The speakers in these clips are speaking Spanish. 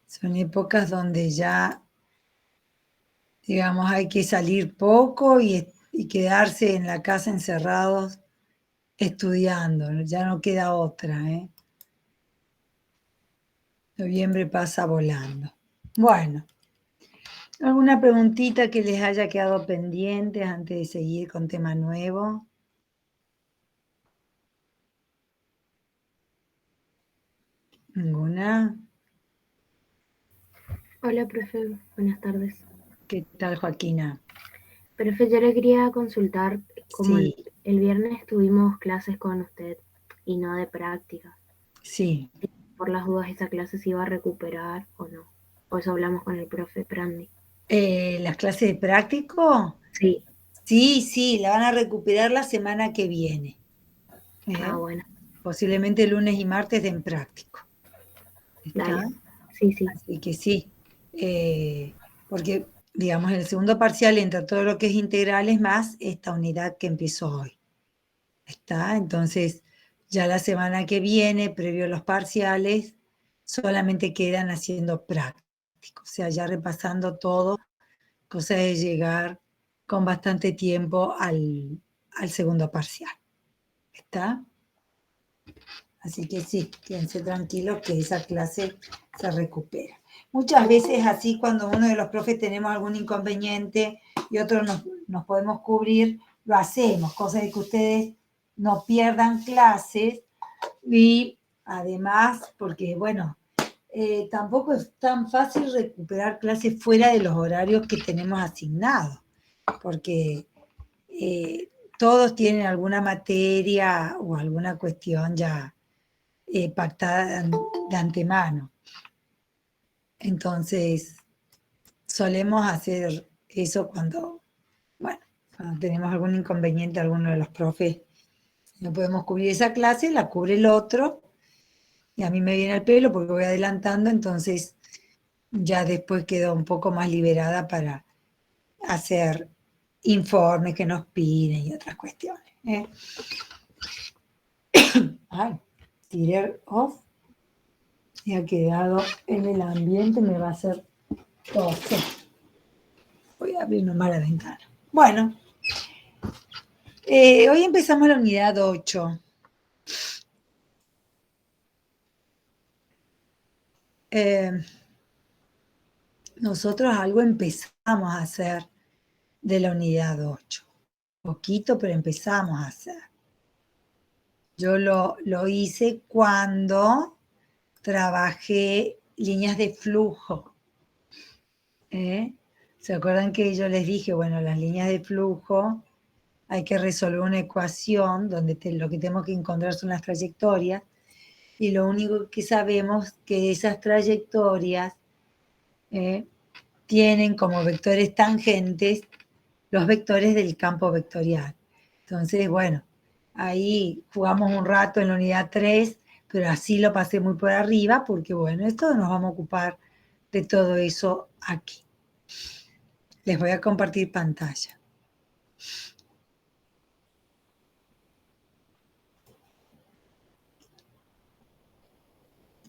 Son épocas donde ya, digamos, hay que salir poco y quedarse en la casa encerrados estudiando. Ya no queda otra, ¿eh? Noviembre pasa volando. Bueno, ¿alguna preguntita que les haya quedado pendiente antes de seguir con tema nuevo? ¿Ninguna? Hola, profe, buenas tardes. ¿Qué tal, Joaquina? Profe, yo le quería consultar, como Sí, el viernes tuvimos clases con usted y no de práctica. sí. Por las dudas, ¿esa clase se iba a recuperar o no? O eso hablamos con el profe Prandi. ¿Las clases de práctico? Sí. Sí, sí, la van a recuperar la semana que viene. Ah, ¿Eh? bueno, Posiblemente lunes y martes en práctico. ¿Está? dale. Sí, sí. Así que sí. Porque, digamos, en el segundo parcial entra todo lo que es integrales más esta unidad que empezó hoy. ¿Está? Entonces, ya la semana que viene, previo a los parciales, solamente quedan haciendo práctico. O sea, ya repasando todo, cosa de llegar con bastante tiempo al segundo parcial. ¿Está? Así que sí, quédense tranquilos que esa clase se recupera. Muchas veces así cuando uno de los profes tenemos algún inconveniente y otros nos podemos cubrir, lo hacemos, cosa de que ustedes no pierdan clases y además, porque bueno, tampoco es tan fácil recuperar clases fuera de los horarios que tenemos asignados, porque todos tienen alguna materia o alguna cuestión ya pactada de antemano. Entonces, solemos hacer eso bueno, cuando tenemos algún inconveniente, alguno de los profes, no podemos cubrir esa clase, la cubre el otro, y a mí me viene el pelo porque voy adelantando, entonces ya después quedo un poco más liberada para hacer informes que nos piden y otras cuestiones. ¿Eh? Ay, tirar off y ha quedado en el ambiente, me va a hacer toser. Voy a abrir nomás la ventana. Bueno, hoy empezamos la unidad 8. Eh, nosotros algo empezamos a hacer de la unidad 8. Poquito, pero empezamos a hacer. Yo lo hice cuando trabajé líneas de flujo. ¿Eh? ¿Se acuerdan que yo les dije, bueno, las líneas de flujo hay que resolver una ecuación donde lo que tenemos que encontrar son las trayectorias y lo único que sabemos que esas trayectorias tienen como vectores tangentes los vectores del campo vectorial. Entonces, bueno, ahí jugamos un rato en la unidad 3, pero así lo pasé muy por arriba porque, bueno, esto nos vamos a ocupar de todo eso aquí. Les voy a compartir pantalla.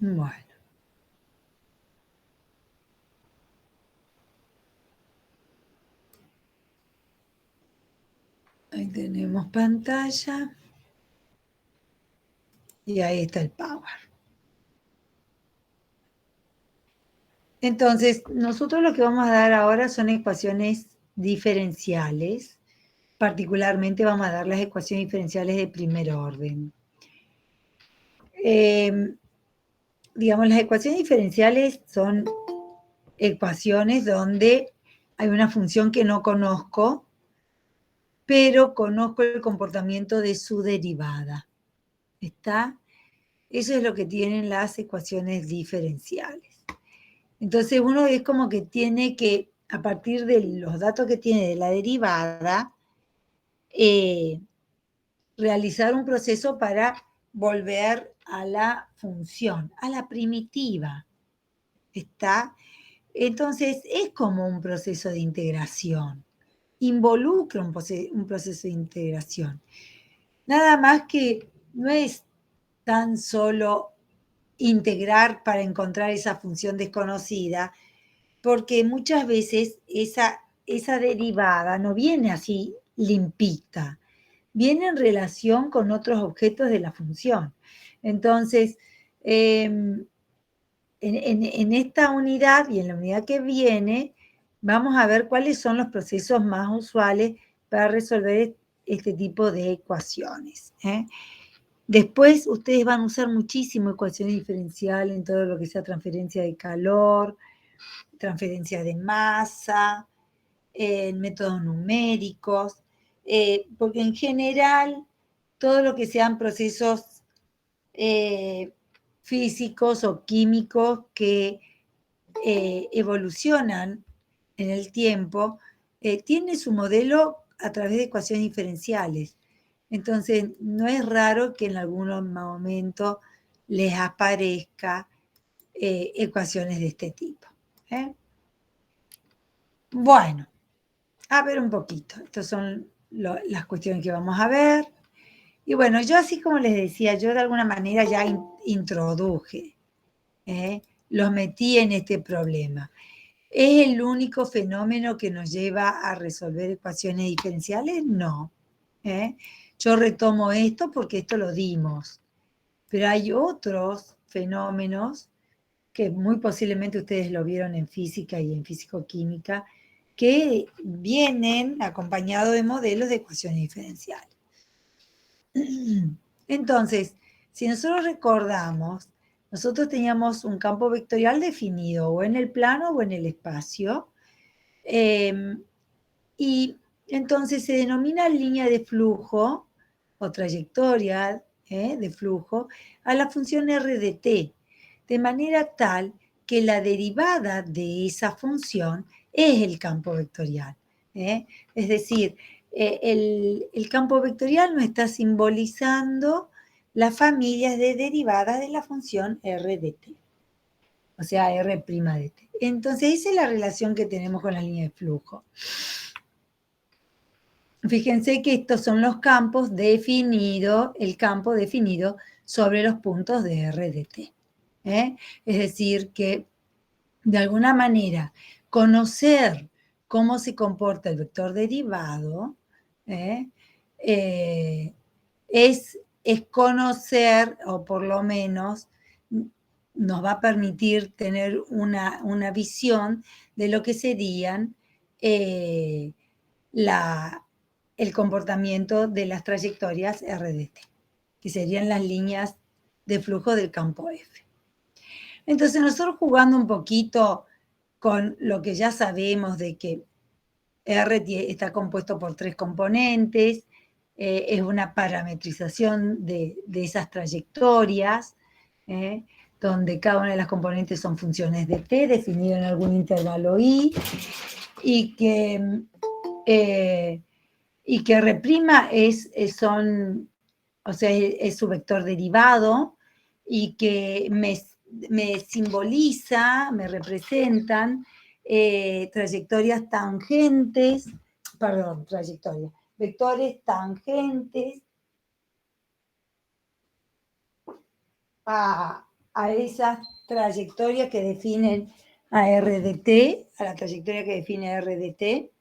Bueno. Ahí tenemos pantalla. Y ahí está el power. Entonces, nosotros lo que vamos a dar ahora son ecuaciones diferenciales. Particularmente vamos a dar las ecuaciones diferenciales de primer orden. Digamos, las ecuaciones diferenciales son ecuaciones donde hay una función que no conozco, pero conozco el comportamiento de su derivada. ¿Está? Eso es lo que tienen las ecuaciones diferenciales. Entonces uno es como que tiene que, a partir de los datos que tiene de la derivada, realizar un proceso para volver a la función, a la primitiva. ¿Está? Entonces es como un proceso de integración, involucra un proceso de integración. Nada más que no es tan solo integrar para encontrar esa función desconocida, porque muchas veces esa derivada no viene así limpita, viene en relación con otros objetos de la función. Entonces, en esta unidad y en la unidad que viene, vamos a ver cuáles son los procesos más usuales para resolver este tipo de ecuaciones. Después ustedes van a usar muchísimo ecuaciones diferenciales en todo lo que sea transferencia de calor, transferencia de masa, en métodos numéricos, porque en general todo lo que sean procesos físicos o químicos que evolucionan en el tiempo, tiene su modelo a través de ecuaciones diferenciales. Entonces, no es raro que en algún momento les aparezca ecuaciones de este tipo. Bueno, a ver un poquito. Estas son las cuestiones que vamos a ver. Y bueno, yo así como les decía, yo de alguna manera ya introduje, los metí en este problema. ¿Es el único fenómeno que nos lleva a resolver ecuaciones diferenciales? No. Yo retomo esto porque esto lo dimos. Pero hay otros fenómenos que muy posiblemente ustedes lo vieron en física y en físico-química, que vienen acompañados de modelos de ecuaciones diferenciales. Entonces, si nosotros recordamos, nosotros teníamos un campo vectorial definido o en el plano o en el espacio, y entonces se denomina línea de flujo o trayectoria de flujo a la función r de t, de manera tal que la derivada de esa función es el campo vectorial. Es decir, el campo vectorial nos está simbolizando las familias de derivadas de la función r de t, o sea, r' de t. Entonces, esa es la relación que tenemos con la línea de flujo. Fíjense que estos son los campos definidos, el campo definido sobre los puntos de r de t. Es decir, que de alguna manera conocer cómo se comporta el vector derivado es conocer, o por lo menos nos va a permitir tener una visión de lo que serían el comportamiento de las trayectorias r de t, que serían las líneas de flujo del campo F. Entonces nosotros jugando un poquito con lo que ya sabemos de que R está compuesto por 3 componentes, es una parametrización de esas trayectorias, donde cada una de las componentes son funciones de t definido en algún intervalo i, y que R' es su vector derivado, y que me simboliza, me representan vectores tangentes a esas trayectorias que definen a R de t, a la trayectoria que define R de t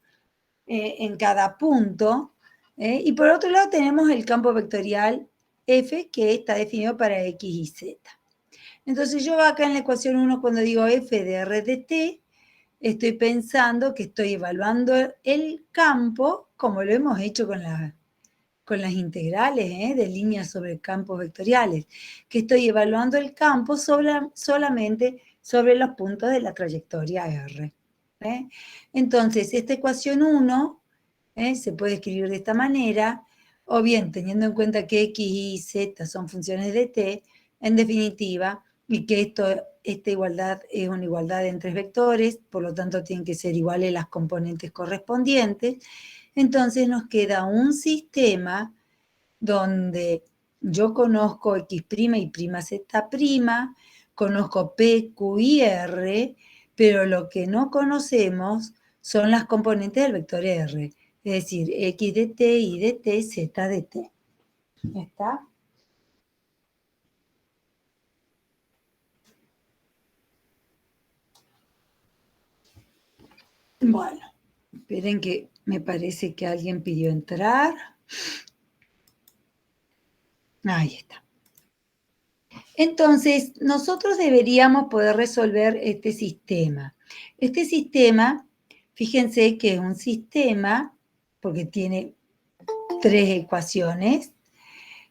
en cada punto. Y por otro lado tenemos el campo vectorial F, que está definido para X y Z. Entonces yo acá en la ecuación 1, cuando digo F de R de t, estoy pensando que estoy evaluando el campo, como lo hemos hecho con las integrales de líneas sobre campos vectoriales, que estoy evaluando el campo solamente sobre los puntos de la trayectoria R. Entonces, esta ecuación 1 se puede escribir de esta manera, o bien teniendo en cuenta que X y Z son funciones de t, en definitiva, y que esta igualdad es una igualdad en 3 vectores, por lo tanto tienen que ser iguales las componentes correspondientes. Entonces nos queda un sistema donde yo conozco X' y Z', conozco P, Q y R, pero lo que no conocemos son las componentes del vector R, es decir, X de t, Y de t, Z de t. ¿Está? Bueno, esperen que me parece que alguien pidió entrar. Ahí está. Entonces, nosotros deberíamos poder resolver este sistema. Este sistema, fíjense que es un sistema, porque tiene 3 ecuaciones,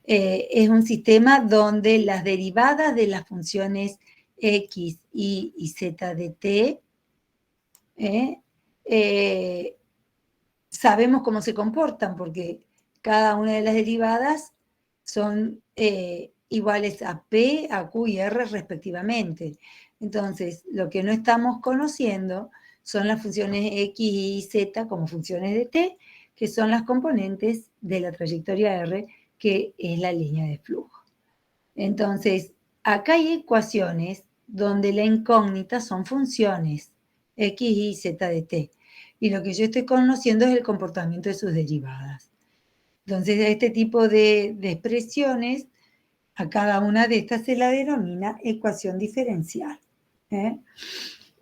es un sistema donde las derivadas de las funciones x, y z de t, sabemos cómo se comportan, porque cada una de las derivadas son iguales a P, a Q y R respectivamente. Entonces, lo que no estamos conociendo son las funciones X y Z como funciones de T, que son las componentes de la trayectoria R, que es la línea de flujo. Entonces, acá hay ecuaciones donde la incógnita son funciones X y Z de T. Y lo que yo estoy conociendo es el comportamiento de sus derivadas. Entonces, a este tipo de expresiones, a cada una de estas se la denomina ecuación diferencial.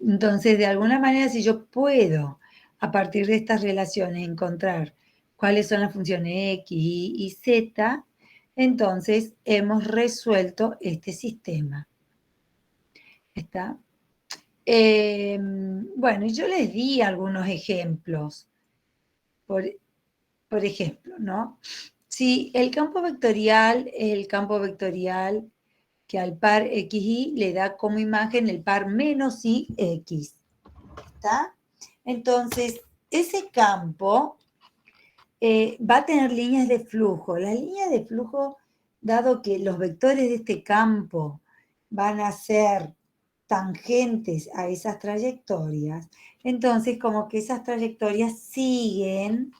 Entonces, de alguna manera, si yo puedo, a partir de estas relaciones, encontrar cuáles son las funciones X y Z, entonces hemos resuelto este sistema. ¿Está? Bueno, yo les di algunos ejemplos. Por ejemplo, ¿no? Si el campo vectorial es el campo vectorial que al par XY le da como imagen el par menos IX. ¿Está? Entonces, ese campo va a tener líneas de flujo. Las líneas de flujo, dado que los vectores de este campo van a ser tangentes a esas trayectorias, entonces como que esas trayectorias siguen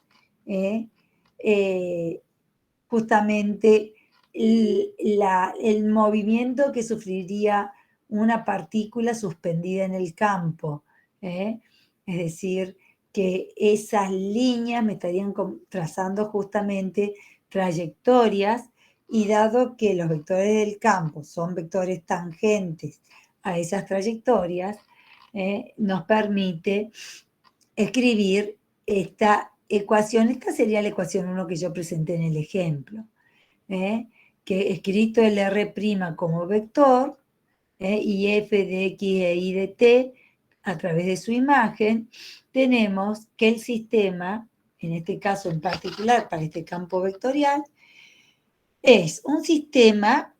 justamente el movimiento que sufriría una partícula suspendida en el campo. Es decir, que esas líneas me estarían trazando justamente trayectorias, y dado que los vectores del campo son vectores tangentes a esas trayectorias, nos permite escribir esta ecuación. Esta sería la ecuación 1 que yo presenté en el ejemplo, que escrito el R' como vector, y f de x e y de t a través de su imagen, tenemos que el sistema, en este caso en particular para este campo vectorial, es un sistema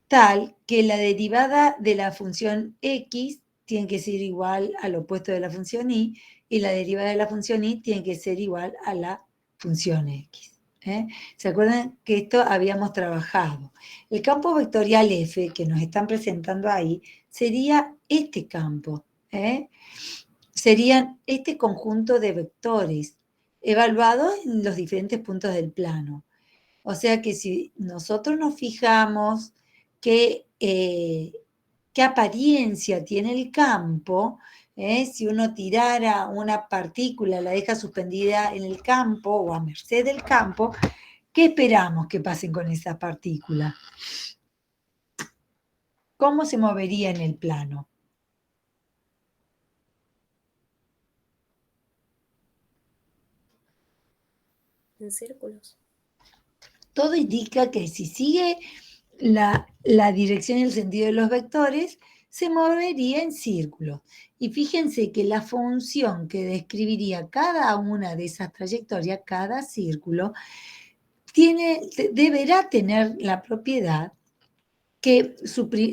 tal que la derivada de la función x tiene que ser igual al opuesto de la función y la derivada de la función y tiene que ser igual a la función x. ¿Se acuerdan que esto habíamos trabajado? El campo vectorial F que nos están presentando ahí sería este campo, serían este conjunto de vectores evaluados en los diferentes puntos del plano. O sea que si nosotros nos fijamos qué apariencia tiene el campo, si uno tirara una partícula, la deja suspendida en el campo o a merced del campo, ¿qué esperamos que pasen con esa partícula? ¿Cómo se movería en el plano? En círculos. Todo indica que si sigue la dirección y el sentido de los vectores, se movería en círculos. Y fíjense que la función que describiría cada una de esas trayectorias, cada círculo, deberá tener la propiedad que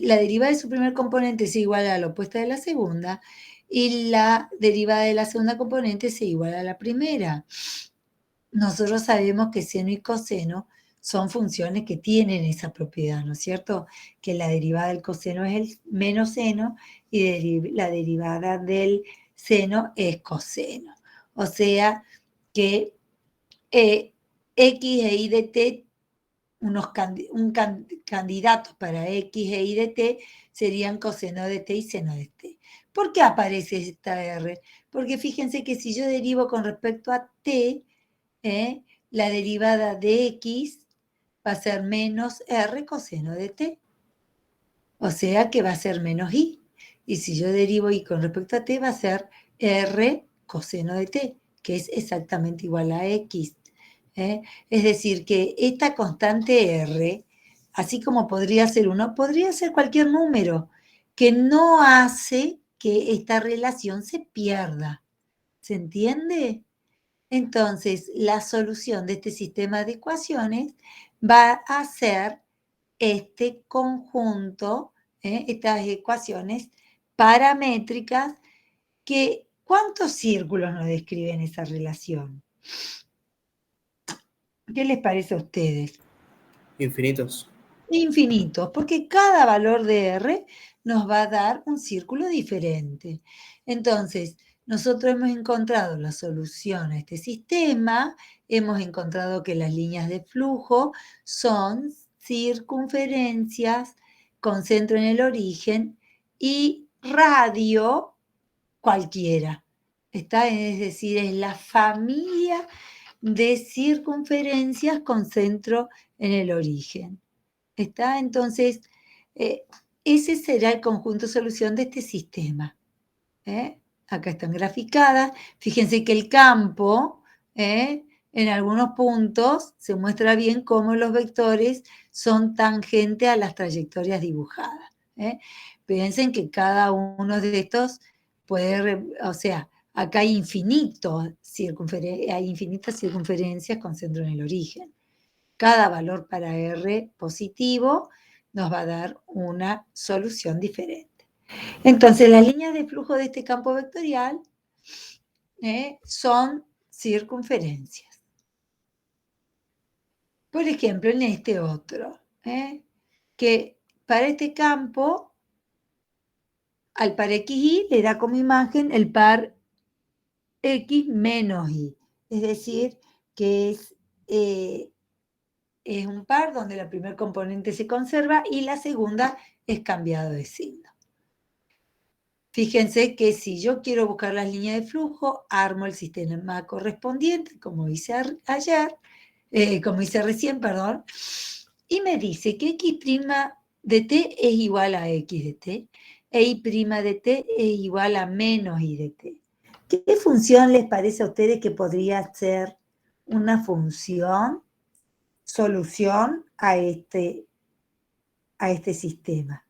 la derivada de su primer componente sea igual a la opuesta de la segunda, y la derivada de la segunda componente sea igual a la primera. Nosotros sabemos que seno y coseno son funciones que tienen esa propiedad, ¿no es cierto? Que la derivada del coseno es el menos seno y la derivada del seno es coseno. O sea que x e y de t, candidatos para x e y de t serían coseno de t y seno de t. ¿Por qué aparece esta r? Porque fíjense que si yo derivo con respecto a t, la derivada de x va a ser menos r coseno de t. O sea que va a ser menos y. Y si yo derivo y con respecto a t va a ser r coseno de t, que es exactamente igual a x. Es decir, que esta constante r, así como podría ser 1, podría ser cualquier número, que no hace que esta relación se pierda. ¿Se entiende? Entonces, la solución de este sistema de ecuaciones va a ser este conjunto, estas ecuaciones paramétricas, que ¿cuántos círculos nos describen esa relación? ¿Qué les parece a ustedes? Infinitos. Infinitos, porque cada valor de R nos va a dar un círculo diferente. Entonces, nosotros hemos encontrado la solución a este sistema, hemos encontrado que las líneas de flujo son circunferencias con centro en el origen y radio cualquiera. ¿Está? Es decir, es la familia de circunferencias con centro en el origen. ¿Está? Entonces, ese será el conjunto solución de este sistema. Acá están graficadas. Fíjense que el campo, en algunos puntos, se muestra bien cómo los vectores son tangentes a las trayectorias dibujadas. Piensen que cada uno de estos puede, o sea, acá hay infinitas circunferencias con centro en el origen. Cada valor para R positivo nos va a dar una solución diferente. Entonces, las líneas de flujo de este campo vectorial son circunferencias. Por ejemplo, en este otro, que para este campo, al par XY le da como imagen el par X menos Y. Es decir, que es un par donde la primer componente se conserva y la segunda es cambiado de signo. Fíjense que si yo quiero buscar las líneas de flujo, armo el sistema correspondiente, como hice recién, perdón, y me dice que x' de t es igual a x de t, e y' de t es igual a menos y de t. ¿Qué función les parece a ustedes que podría ser una función solución a este sistema?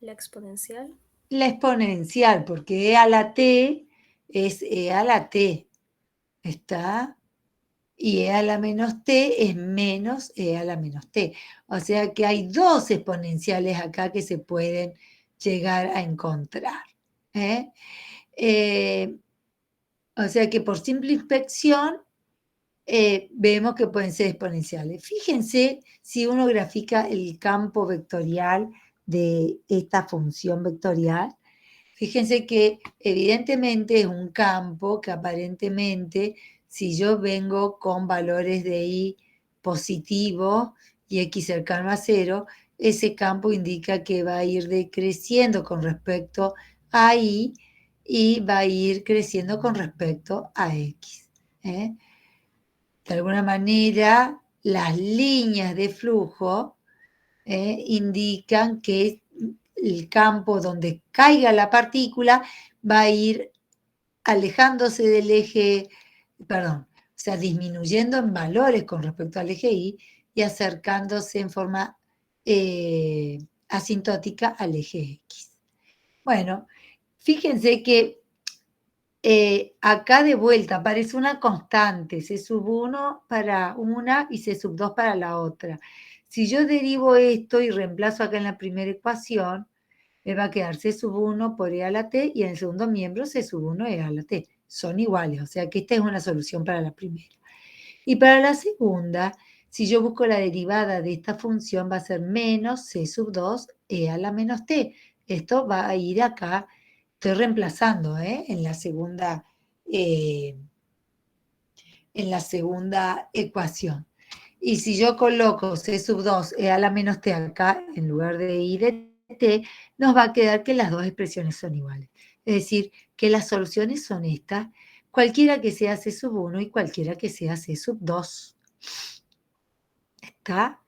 La exponencial. La exponencial, porque e a la t es e a la t, ¿está? Y e a la menos t es menos e a la menos t. O sea que hay dos exponenciales acá que se pueden llegar a encontrar. O sea que por simple inspección vemos que pueden ser exponenciales. Fíjense si uno grafica el campo vectorial de esta función vectorial. Fíjense que evidentemente es un campo que aparentemente, si yo vengo con valores de y positivos y x cercano a 0, ese campo indica que va a ir decreciendo con respecto a y va a ir creciendo con respecto a x. De alguna manera, las líneas de flujo indican que el campo donde caiga la partícula va a ir alejándose del eje, o sea, disminuyendo en valores con respecto al eje Y y acercándose en forma asintótica al eje X. Bueno, fíjense que acá de vuelta aparece una constante, C1 para una y C2 para la otra. Si yo derivo esto y reemplazo acá en la primera ecuación, me va a quedar C1 por E a la T y en el segundo miembro C1 E a la T. Son iguales, o sea que esta es una solución para la primera. Y para la segunda, si yo busco la derivada de esta función, va a ser menos C2 E a la menos T. Esto va a ir acá. Estoy reemplazando en la segunda ecuación. Y si yo coloco C2 E a la menos T acá, en lugar de I de T, nos va a quedar que las dos expresiones son iguales. Es decir, que las soluciones son estas, cualquiera que sea C1 y cualquiera que sea C2. ¿Está?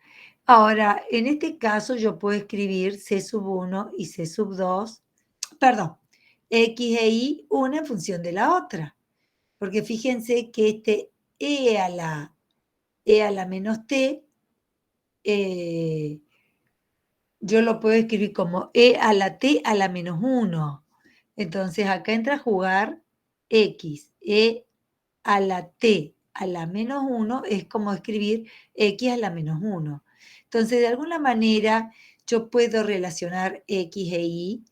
Ahora, en este caso yo puedo escribir C sub 1 y C sub 2, perdón, X e Y, una en función de la otra. Porque fíjense que este E a la menos T, yo lo puedo escribir como E a la T a la menos 1. Entonces acá entra a jugar X, E a la T a la menos 1 es como escribir X a la menos 1. Entonces, de alguna manera, yo puedo relacionar X e Y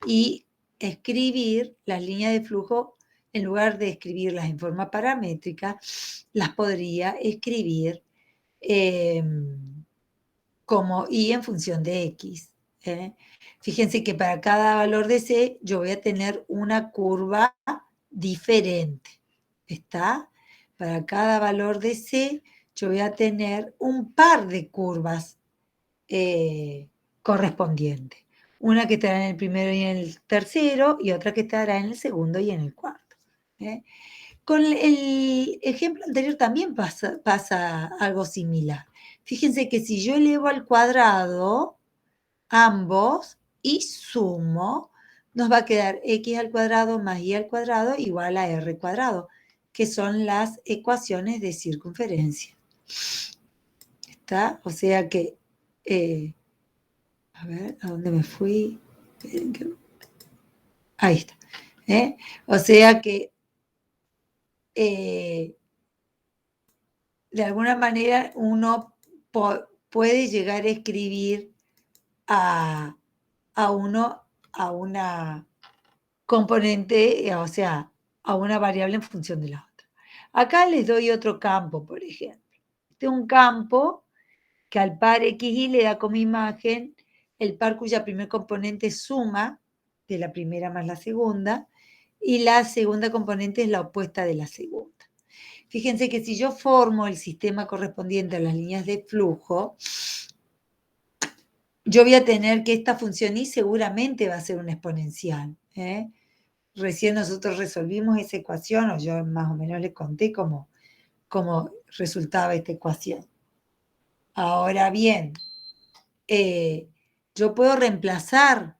y escribir las líneas de flujo, en lugar de escribirlas en forma paramétrica, las podría escribir como Y en función de X. Fíjense que para cada valor de C yo voy a tener una curva diferente. ¿Está? Para cada valor de C yo voy a tener un par de curvas correspondientes. Una que estará en el primero y en el tercero y otra que estará en el segundo y en el cuarto. Con el ejemplo anterior también pasa algo similar. Fíjense que si yo elevo al cuadrado ambos y sumo, nos va a quedar x al cuadrado más y al cuadrado igual a r cuadrado, que son las ecuaciones de circunferencia. ¿Está? O sea que, a ver, ¿a dónde me fui? Ahí está. O sea que de alguna manera uno puede llegar a escribir a una componente, o sea, a una variable en función de la otra. Acá les doy otro campo, por ejemplo. Este es un campo que al par XY le da como imagen el par cuya primer componente es suma de la primera más la segunda, y la segunda componente es la opuesta de la segunda. Fíjense que si yo formo el sistema correspondiente a las líneas de flujo, yo voy a tener que esta función Y seguramente va a ser una exponencial. Recién nosotros resolvimos esa ecuación, o yo más o menos les conté cómo resultaba esta ecuación. Ahora bien, yo puedo reemplazar,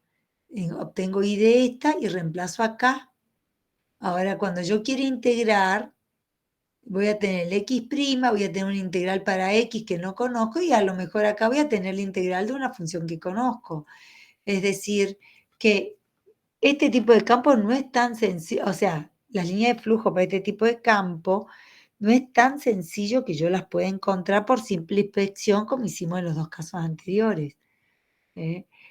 obtengo Y de esta y reemplazo acá. Ahora, cuando yo quiero integrar, voy a tener el x', voy a tener una integral para x que no conozco y a lo mejor acá voy a tener la integral de una función que conozco. Es decir, que este tipo de campo no es tan sencillo, o sea, las líneas de flujo para este tipo de campo no es tan sencillo que yo las pueda encontrar por simple inspección como hicimos en los dos casos anteriores.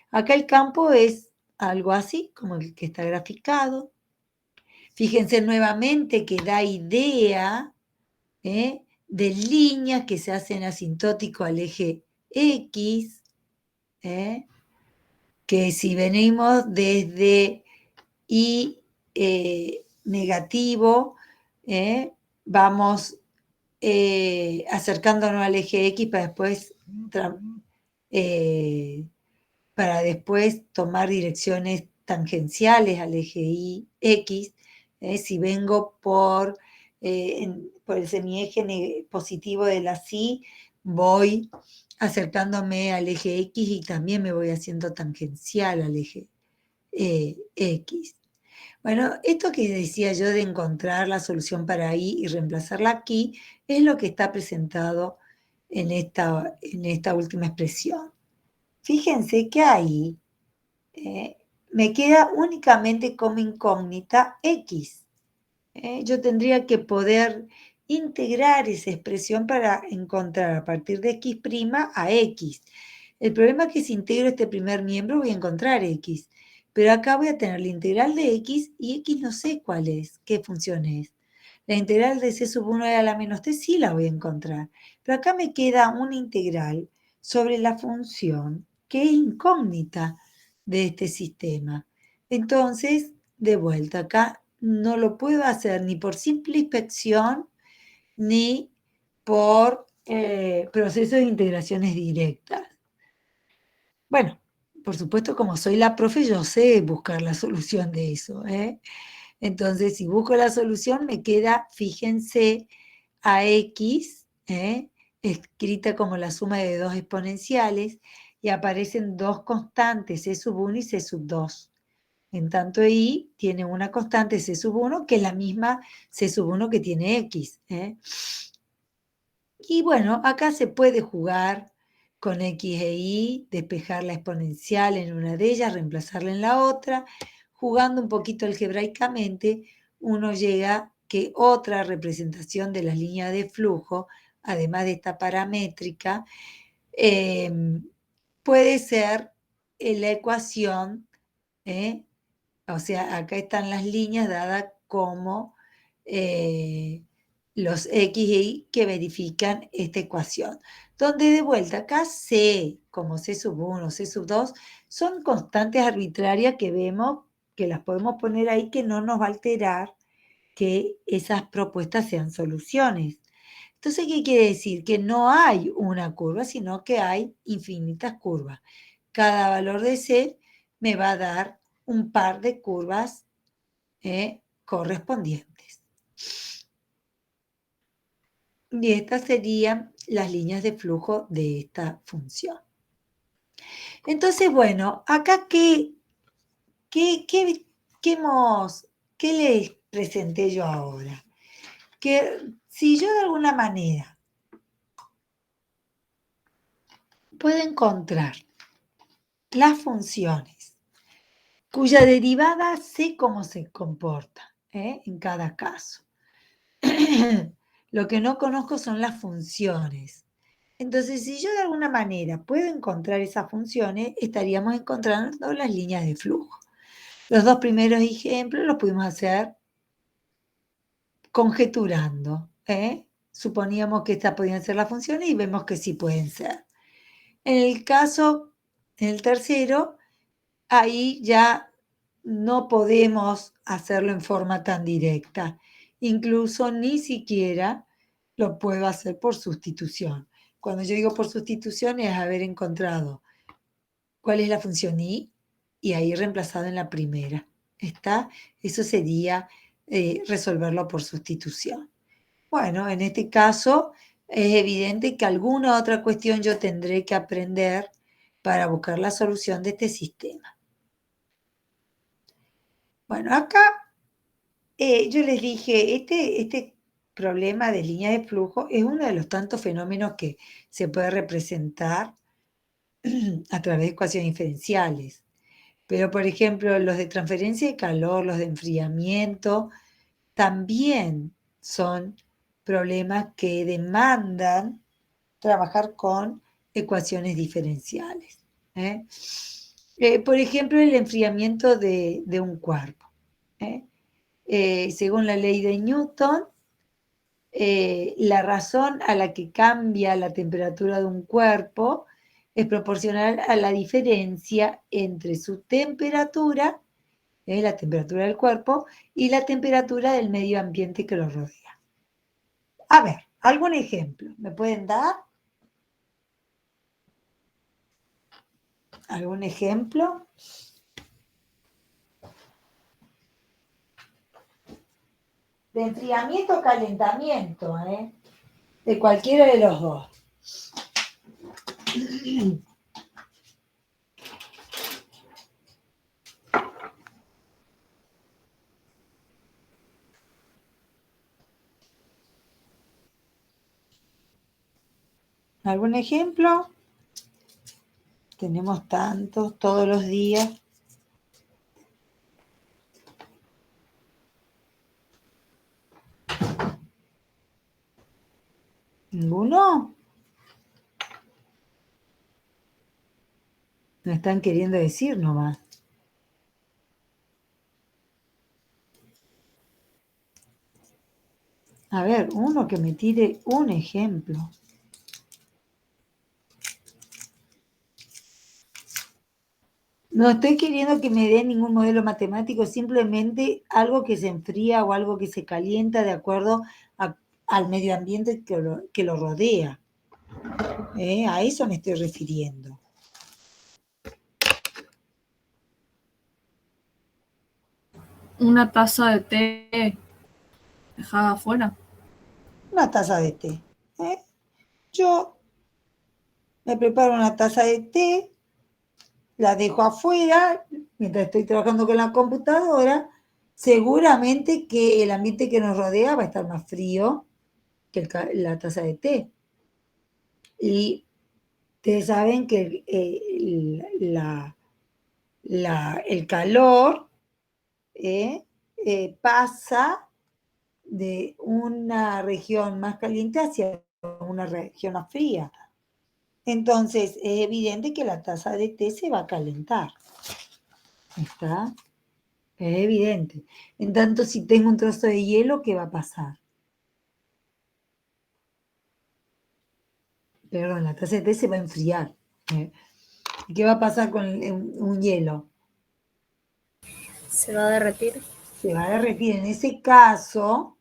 Acá el campo es algo así, como el que está graficado. Fíjense nuevamente que da idea de líneas que se hacen asintótico al eje X, que si venimos desde Y negativo, vamos acercándonos al eje X para después tomar direcciones tangenciales al eje Y, X. Si vengo por el semieje positivo de la Y, voy acercándome al eje X y también me voy haciendo tangencial al eje X. Bueno, esto que decía yo de encontrar la solución para Y y reemplazarla aquí, es lo que está presentado en esta última expresión. Fíjense que ahí me queda únicamente como incógnita X. Yo tendría que poder integrar esa expresión para encontrar a partir de X' a X. El problema es que si integro este primer miembro voy a encontrar X. Pero acá voy a tener la integral de X y X no sé cuál es, qué función es. La integral de C sub 1 a la menos T sí la voy a encontrar. Pero acá me queda una integral sobre la función que es incógnita de este sistema. Entonces, de vuelta, acá no lo puedo hacer ni por simple inspección ni por procesos de integraciones directas. Bueno, por supuesto, como soy la profe, yo sé buscar la solución de eso. Entonces, si busco la solución, me queda, fíjense, a X, escrita como la suma de dos exponenciales, y aparecen dos constantes, C sub 1 y C sub 2. En tanto I tiene una constante C sub 1 que es la misma C sub 1 que tiene X. Y bueno, acá se puede jugar con X e Y, despejar la exponencial en una de ellas, reemplazarla en la otra. Jugando un poquito algebraicamente, uno llega que otra representación de las líneas de flujo, además de esta paramétrica, puede ser la ecuación, o sea, acá están las líneas dadas como los X e Y que verifican esta ecuación. Donde de vuelta acá C, como C sub 1, C sub 2, son constantes arbitrarias que vemos, que las podemos poner ahí, que no nos va a alterar que esas propuestas sean soluciones. Entonces, ¿qué quiere decir? Que no hay una curva, sino que hay infinitas curvas. Cada valor de C me va a dar un par de curvas correspondientes. Y estas serían las líneas de flujo de esta función. Entonces, bueno, acá ¿qué les presenté yo ahora? Que si yo de alguna manera puedo encontrar las funciones cuya derivada sé cómo se comporta en cada caso. Lo que no conozco son las funciones. Entonces, si yo de alguna manera puedo encontrar esas funciones, estaríamos encontrando las líneas de flujo. Los dos primeros ejemplos los pudimos hacer conjeturando. Suponíamos que estas podían ser las funciones y vemos que sí pueden ser. En el tercero, ahí ya no podemos hacerlo en forma tan directa. Incluso ni siquiera lo puedo hacer por sustitución. Cuando yo digo por sustitución es haber encontrado cuál es la función I y ahí reemplazado en la primera. ¿Está? Eso sería resolverlo por sustitución. Bueno, en este caso es evidente que alguna otra cuestión yo tendré que aprender para buscar la solución de este sistema. Bueno, acá yo les dije, este problema de línea de flujo es uno de los tantos fenómenos que se puede representar a través de ecuaciones diferenciales. Pero, por ejemplo, los de transferencia de calor, los de enfriamiento, también son problemas que demandan trabajar con ecuaciones diferenciales. Por ejemplo, el enfriamiento de un cuerpo. Según la ley de Newton, la razón a la que cambia la temperatura de un cuerpo es proporcional a la diferencia entre su temperatura, la temperatura del cuerpo, y la temperatura del medio ambiente que lo rodea. A ver, ¿algún ejemplo? ¿Me pueden dar? ¿Algún ejemplo? De enfriamiento o calentamiento, de cualquiera de los dos. ¿Algún ejemplo? Tenemos tantos todos los días. ¿Ninguno? Me están queriendo decir nomás. A ver, uno que me tire un ejemplo. No estoy queriendo que me den ningún modelo matemático, simplemente algo que se enfría o algo que se calienta de acuerdo al medio ambiente que lo rodea. A eso me estoy refiriendo. Una taza de té dejada afuera. Una taza de té. yo me preparo una taza de té, la dejo afuera, mientras estoy trabajando con la computadora, seguramente que el ambiente que nos rodea va a estar más frío que la taza de té. Y ustedes saben que el calor pasa de una región más caliente hacia una región más fría. Entonces, es evidente que la taza de té se va a calentar. ¿Está? Es evidente. En tanto, si tengo un trozo de hielo, ¿qué va a pasar? Perdón, la taza de té se va a enfriar. ¿Y qué va a pasar con un hielo? Se va a derretir. Se va a derretir. En ese caso,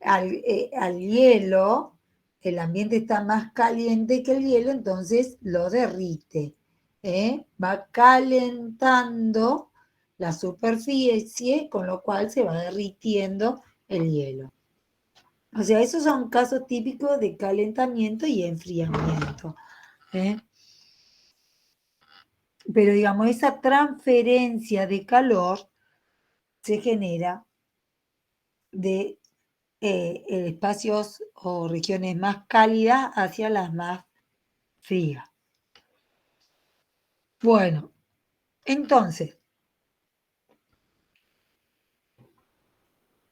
al hielo, el ambiente está más caliente que el hielo, entonces lo derrite. Va calentando la superficie, con lo cual se va derritiendo el hielo. O sea, esos son casos típicos de calentamiento y enfriamiento. Pero digamos, esa transferencia de calor se genera de espacios o regiones más cálidas hacia las más frías. Bueno, entonces,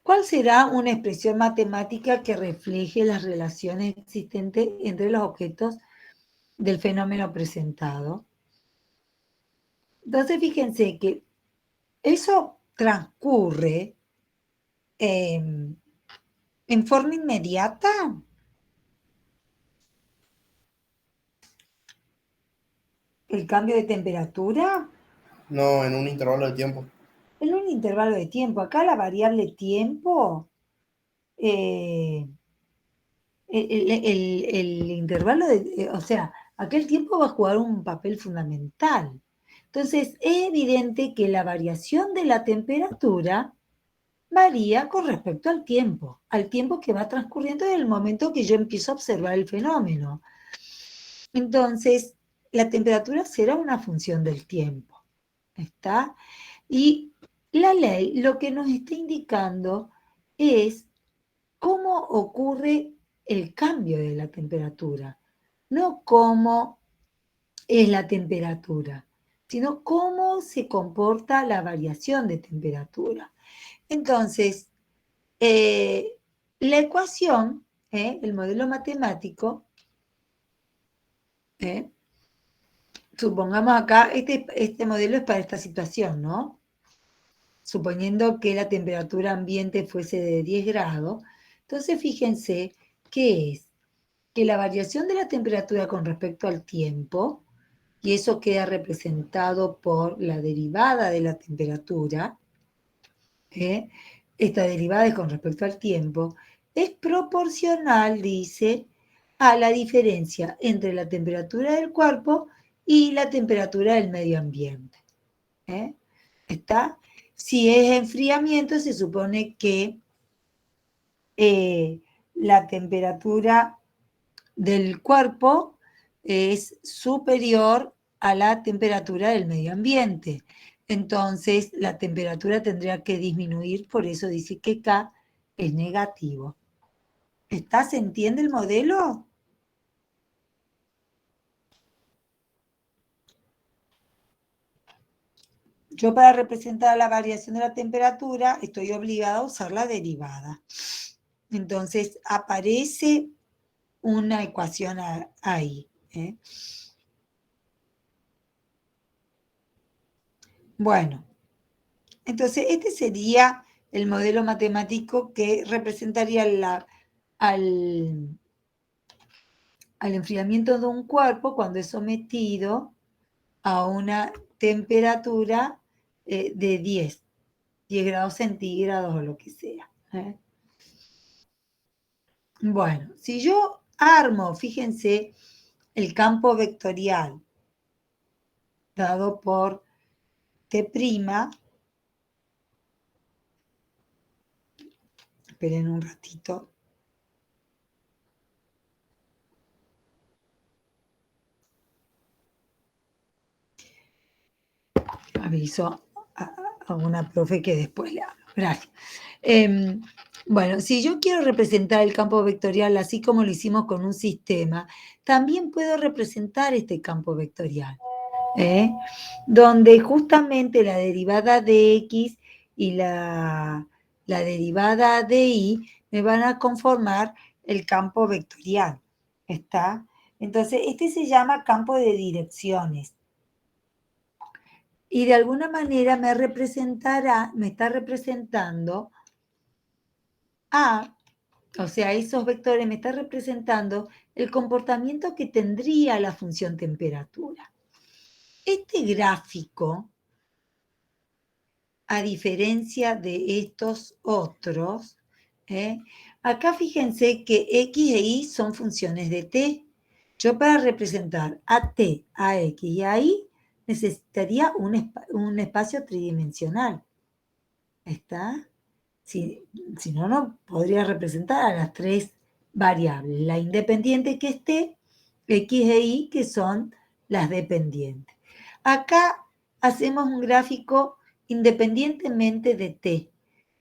¿cuál será una expresión matemática que refleje las relaciones existentes entre los objetos del fenómeno presentado? Entonces, fíjense que eso transcurre en forma inmediata. El cambio de temperatura No, en un intervalo de tiempo. en un intervalo de tiempo. Acá la variable tiempo, eh, el intervalo o sea, aquel tiempo va a jugar un papel fundamental. Entonces, es evidente que la variación de la temperatura varía con respecto al tiempo que va transcurriendo desde el momento que yo empiezo a observar el fenómeno. Entonces, la temperatura será una función del tiempo. ¿Está? Y la ley lo que nos está indicando es cómo ocurre el cambio de la temperatura, no cómo es la temperatura, sino cómo se comporta la variación de temperatura. Entonces, la ecuación, el modelo matemático, supongamos acá, este modelo es para esta situación, ¿no? Suponiendo que la temperatura ambiente fuese de 10 grados, entonces fíjense que es que la variación de la temperatura con respecto al tiempo, y eso queda representado por la derivada de la temperatura, esta derivada es con respecto al tiempo, es proporcional, dice, a la diferencia entre la temperatura del cuerpo y la temperatura del medio ambiente. ¿Está? Si es enfriamiento, se supone que la temperatura del cuerpo es superior a la temperatura del medio ambiente. Entonces, la temperatura tendría que disminuir, por eso dice que K es negativo. ¿Se entiende el modelo? Yo para representar la variación de la temperatura estoy obligada a usar la derivada. Entonces aparece una ecuación ahí. Bueno, entonces este sería el modelo matemático que representaría al enfriamiento de un cuerpo cuando es sometido a una temperatura de 10 grados centígrados o lo que sea. Bueno, si yo armo, fíjense, el campo vectorial dado por T', esperen un ratito. aviso a una profe que después le hablo. Gracias. Bueno, si yo quiero representar el campo vectorial así como lo hicimos con un sistema, también puedo representar este campo vectorial, donde justamente la derivada de X y la derivada de Y me van a conformar el campo vectorial. ¿Está? Entonces, este se llama campo de direcciones. Y de alguna manera me está representando o sea, esos vectores me están representando el comportamiento que tendría la función temperatura. Este gráfico, a diferencia de estos otros, acá fíjense que X e Y son funciones de T. Yo para representar a T, a X y a Y necesitaría un espacio tridimensional. ¿Está? Si no, no podría representar a las tres variables. La independiente que es T, X e Y, que son las dependientes. Acá hacemos un gráfico independientemente de T.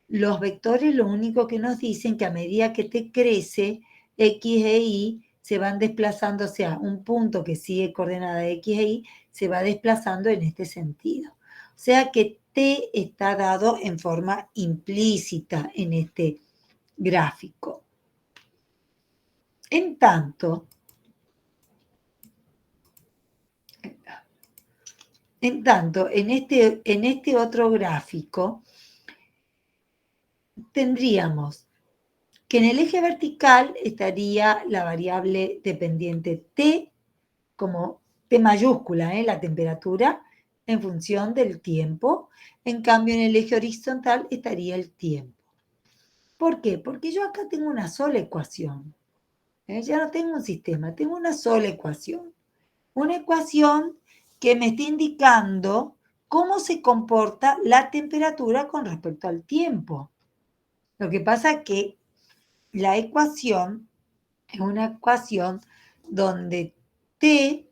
Los vectores lo único que nos dicen que a medida que T crece, X e Y se van desplazando, o sea, un punto que sigue coordenada X e Y se va desplazando en este sentido. O sea que T está dado en forma implícita en este gráfico. En tanto, en este otro gráfico, tendríamos que en el eje vertical estaría la variable dependiente T, como T mayúscula, la temperatura, en función del tiempo. En cambio, en el eje horizontal estaría el tiempo. ¿Por qué? Porque yo acá tengo una sola ecuación. Ya no tengo un sistema, tengo una sola ecuación. Una ecuación que me está indicando cómo se comporta la temperatura con respecto al tiempo. Lo que pasa es que la ecuación es una ecuación donde T,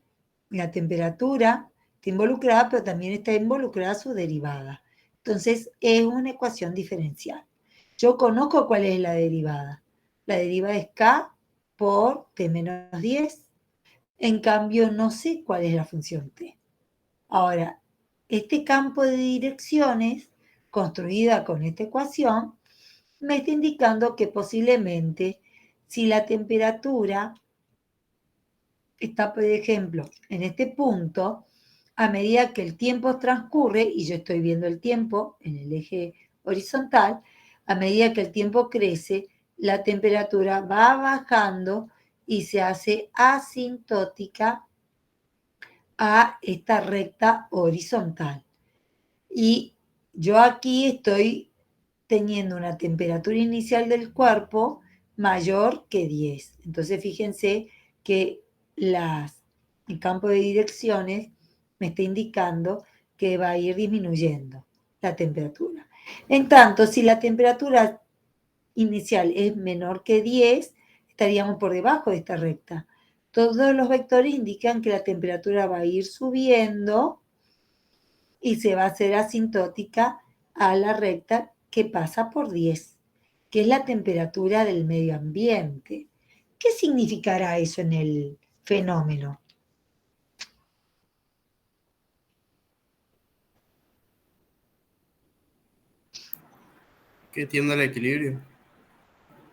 la temperatura, está involucrada, pero también está involucrada su derivada. Entonces, es una ecuación diferencial. Yo conozco cuál es la derivada. La derivada es K por T menos 10. En cambio, no sé cuál es la función T. Ahora, este campo de direcciones, construida con esta ecuación, me está indicando que posiblemente, si la temperatura está, por ejemplo, en este punto, a medida que el tiempo transcurre, y yo estoy viendo el tiempo en el eje horizontal, a medida que el tiempo crece, la temperatura va bajando y se hace asintótica a esta recta horizontal. Y yo aquí estoy teniendo una temperatura inicial del cuerpo mayor que 10. Entonces, fíjense que el campo de direcciones me está indicando que va a ir disminuyendo la temperatura. En tanto, si la temperatura inicial es menor que 10, estaríamos por debajo de esta recta. Todos los vectores indican que la temperatura va a ir subiendo y se va a hacer asintótica a la recta que pasa por 10, que es la temperatura del medio ambiente. ¿Qué significará eso en el fenómeno? Que tiende al equilibrio.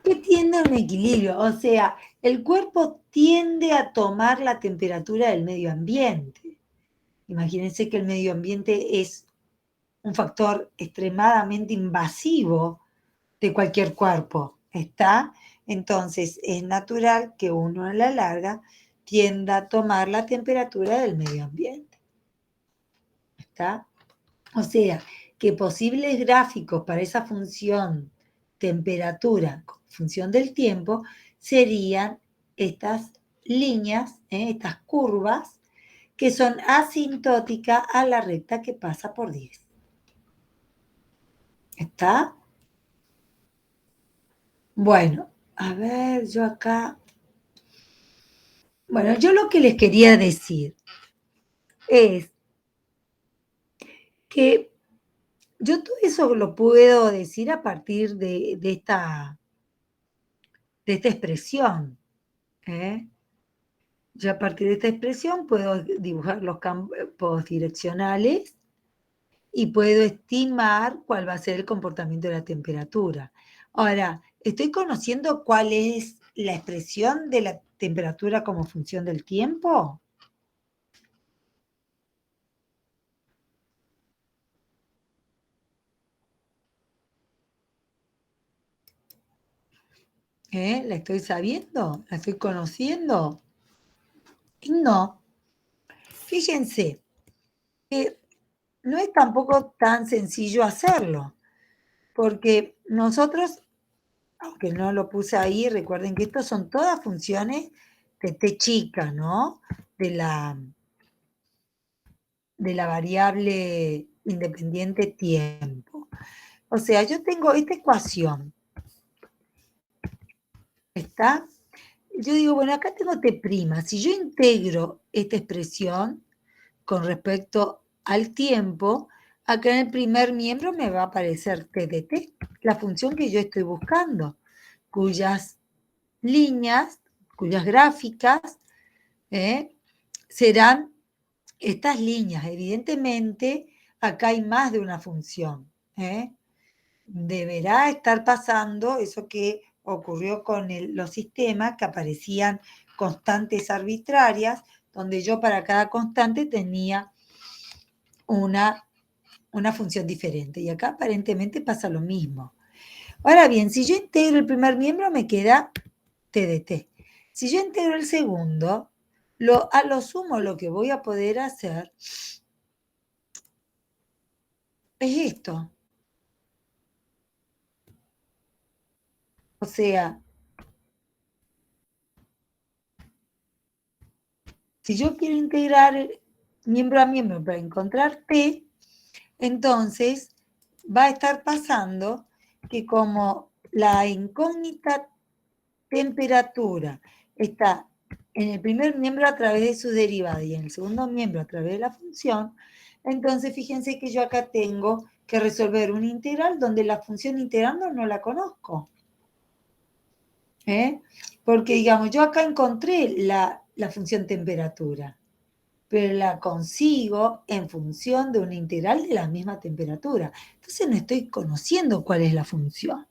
Que tiende a un equilibrio, o sea, el cuerpo tiende a tomar la temperatura del medio ambiente. Imagínense que el medio ambiente es un factor extremadamente invasivo de cualquier cuerpo, ¿está? Entonces, es natural que uno a la larga tienda a tomar la temperatura del medio ambiente, ¿está? O sea, que posibles gráficos para esa función temperatura, función del tiempo, serían estas líneas, estas curvas, que son asintóticas a la recta que pasa por 10. ¿Está? Bueno, a ver, yo acá... Bueno, yo lo que les quería decir es que yo todo eso lo puedo decir a partir de esta expresión. Yo a partir de esta expresión puedo dibujar los campos direccionales y puedo estimar cuál va a ser el comportamiento de la temperatura. Ahora, ¿estoy conociendo cuál es la expresión de la temperatura como función del tiempo? ¿La estoy sabiendo? ¿La estoy conociendo? No. Fíjense, no es tampoco tan sencillo hacerlo, porque nosotros, aunque no lo puse ahí, recuerden que estas son todas funciones de t chica, ¿no? De la variable independiente tiempo. O sea, yo tengo esta ecuación. ¿Está? Yo digo, bueno, acá tengo t'. Si yo integro esta expresión con respecto al tiempo, acá en el primer miembro me va a aparecer t de t, la función que yo estoy buscando, cuyas líneas, cuyas gráficas serán estas líneas. Evidentemente, acá hay más de una función. Deberá estar pasando eso que ocurrió con los sistemas, que aparecían constantes arbitrarias, donde yo para cada constante tenía una función diferente. Y acá aparentemente pasa lo mismo. Ahora bien, si yo integro el primer miembro, me queda t de t. Si yo integro el segundo, a lo sumo lo que voy a poder hacer es esto. O sea, si yo quiero integrar miembro a miembro para encontrar t, entonces va a estar pasando que como la incógnita temperatura está en el primer miembro a través de su derivada y en el segundo miembro a través de la función, entonces fíjense que yo acá tengo que resolver un integral donde la función integrando no la conozco. Porque, digamos, yo acá encontré la función temperatura, pero la consigo en función de una integral de la misma temperatura. Entonces no estoy conociendo cuál es la función.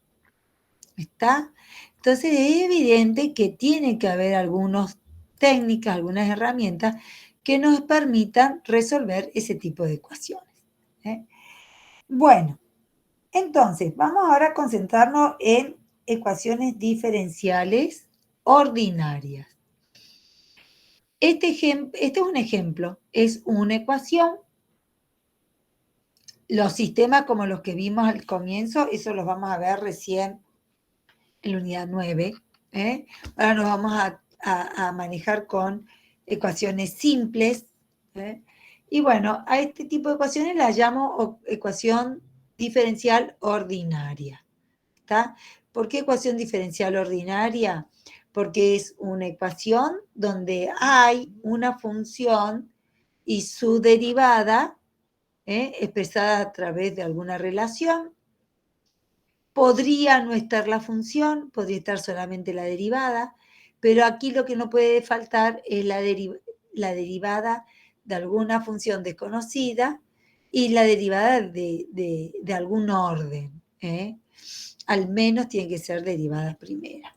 ¿Está? Entonces es evidente que tiene que haber algunas técnicas, algunas herramientas que nos permitan resolver ese tipo de ecuaciones. Bueno, entonces vamos ahora a concentrarnos en ecuaciones diferenciales ordinarias. Este es un ejemplo, es una ecuación. Los sistemas como los que vimos al comienzo, eso los vamos a ver recién en la unidad 9. Ahora nos vamos a manejar con ecuaciones simples. Y bueno, a este tipo de ecuaciones las llamo ecuación diferencial ordinaria. ¿Está? ¿Por qué ecuación diferencial ordinaria? Porque es una ecuación donde hay una función y su derivada expresada a través de alguna relación. Podría no estar la función, podría estar solamente la derivada, pero aquí lo que no puede faltar es la derivada de alguna función desconocida y la derivada de algún orden. Al menos tiene que ser derivada primera.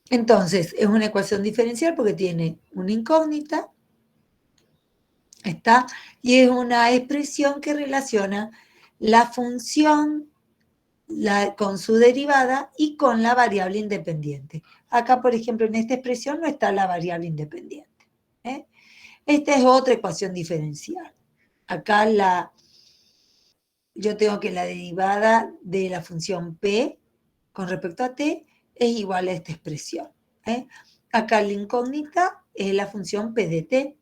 Entonces, es una ecuación diferencial porque tiene una incógnita, ¿está? Y es una expresión que relaciona la función con su derivada y con la variable independiente. Acá, por ejemplo, en esta expresión no está la variable independiente. Esta es otra ecuación diferencial. Acá yo tengo que la derivada de la función p con respecto a t es igual a esta expresión. Acá la incógnita es la función p de t.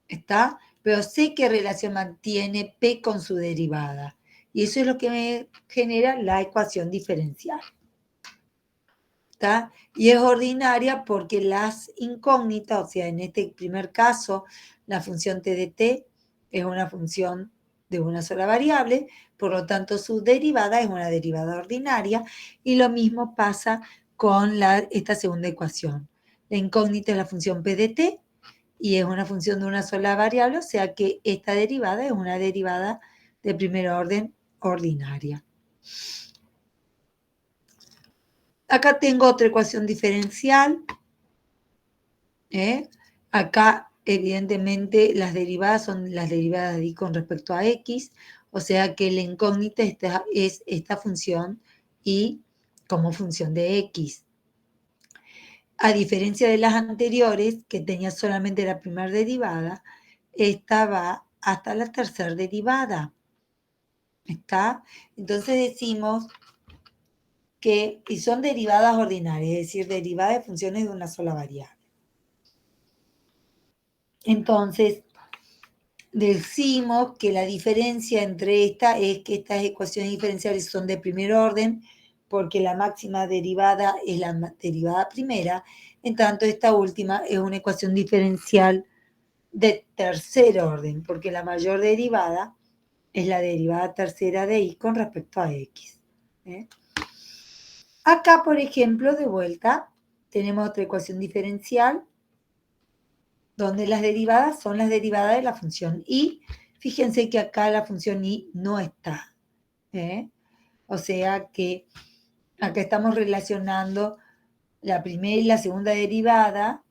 ¿Está? Pero sé qué relación mantiene p con su derivada. Y eso es lo que me genera la ecuación diferencial. ¿Está? Y es ordinaria porque las incógnitas, o sea, en este primer caso, la función t de t es una función de una sola variable, por lo tanto su derivada es una derivada ordinaria, y lo mismo pasa con esta segunda ecuación. La incógnita es la función p de t, y es una función de una sola variable, o sea que esta derivada es una derivada de primer orden ordinaria. Acá tengo otra ecuación diferencial. Acá, evidentemente, las derivadas son las derivadas de y con respecto a x, o sea que la incógnita es esta función y como función de x. A diferencia de las anteriores, que tenía solamente la primera derivada, esta va hasta la tercera derivada. ¿Está? Entonces decimos que, y son derivadas ordinarias, es decir, derivadas de funciones de una sola variable. Entonces, decimos que la diferencia entre esta es que estas ecuaciones diferenciales son de primer orden, porque la máxima derivada es la derivada primera, en tanto esta última es una ecuación diferencial de tercer orden, porque la mayor derivada es la derivada tercera de y con respecto a x. Acá, por ejemplo, de vuelta, tenemos otra ecuación diferencial, donde las derivadas son las derivadas de la función y. Fíjense que acá la función y no está. O sea que acá estamos relacionando la primera y la segunda derivada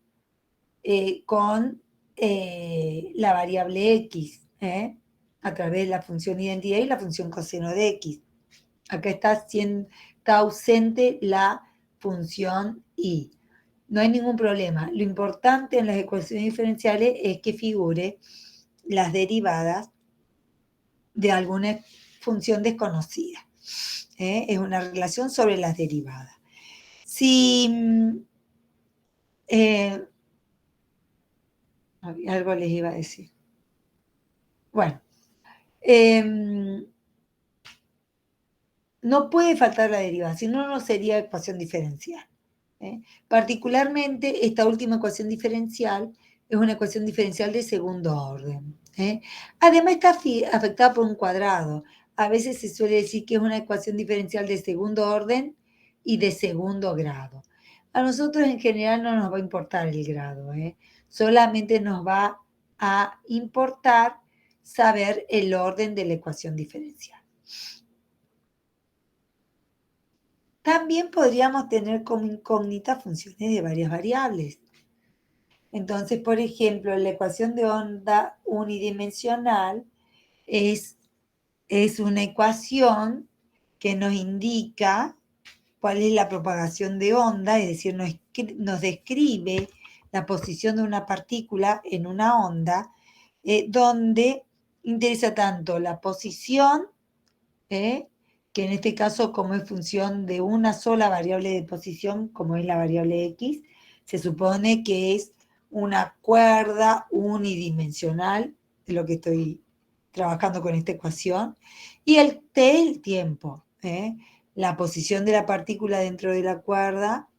con la variable x, a través de la función identidad y la función coseno de x. Acá está ausente la función y. No hay ningún problema. Lo importante en las ecuaciones diferenciales es que figure las derivadas de alguna función desconocida. Es una relación sobre las derivadas. Si algo les iba a decir. Bueno, no puede faltar la derivada, si no, no sería ecuación diferencial. Particularmente, esta última ecuación diferencial es una ecuación diferencial de segundo orden. Además, está afectada por un cuadrado. A veces se suele decir que es una ecuación diferencial de segundo orden y de segundo grado. A nosotros en general no nos va a importar el grado, solamente nos va a importar saber el orden de la ecuación diferencial. También podríamos tener como incógnita funciones de varias variables. Entonces, por ejemplo, la ecuación de onda unidimensional es una ecuación que nos indica cuál es la propagación de onda, es decir, nos describe la posición de una partícula en una onda, donde interesa tanto la posición, que en este caso, como es función de una sola variable de posición, como es la variable x, se supone que es una cuerda unidimensional, de lo que estoy trabajando con esta ecuación, y el t es el tiempo. La posición de la partícula dentro de la cuerda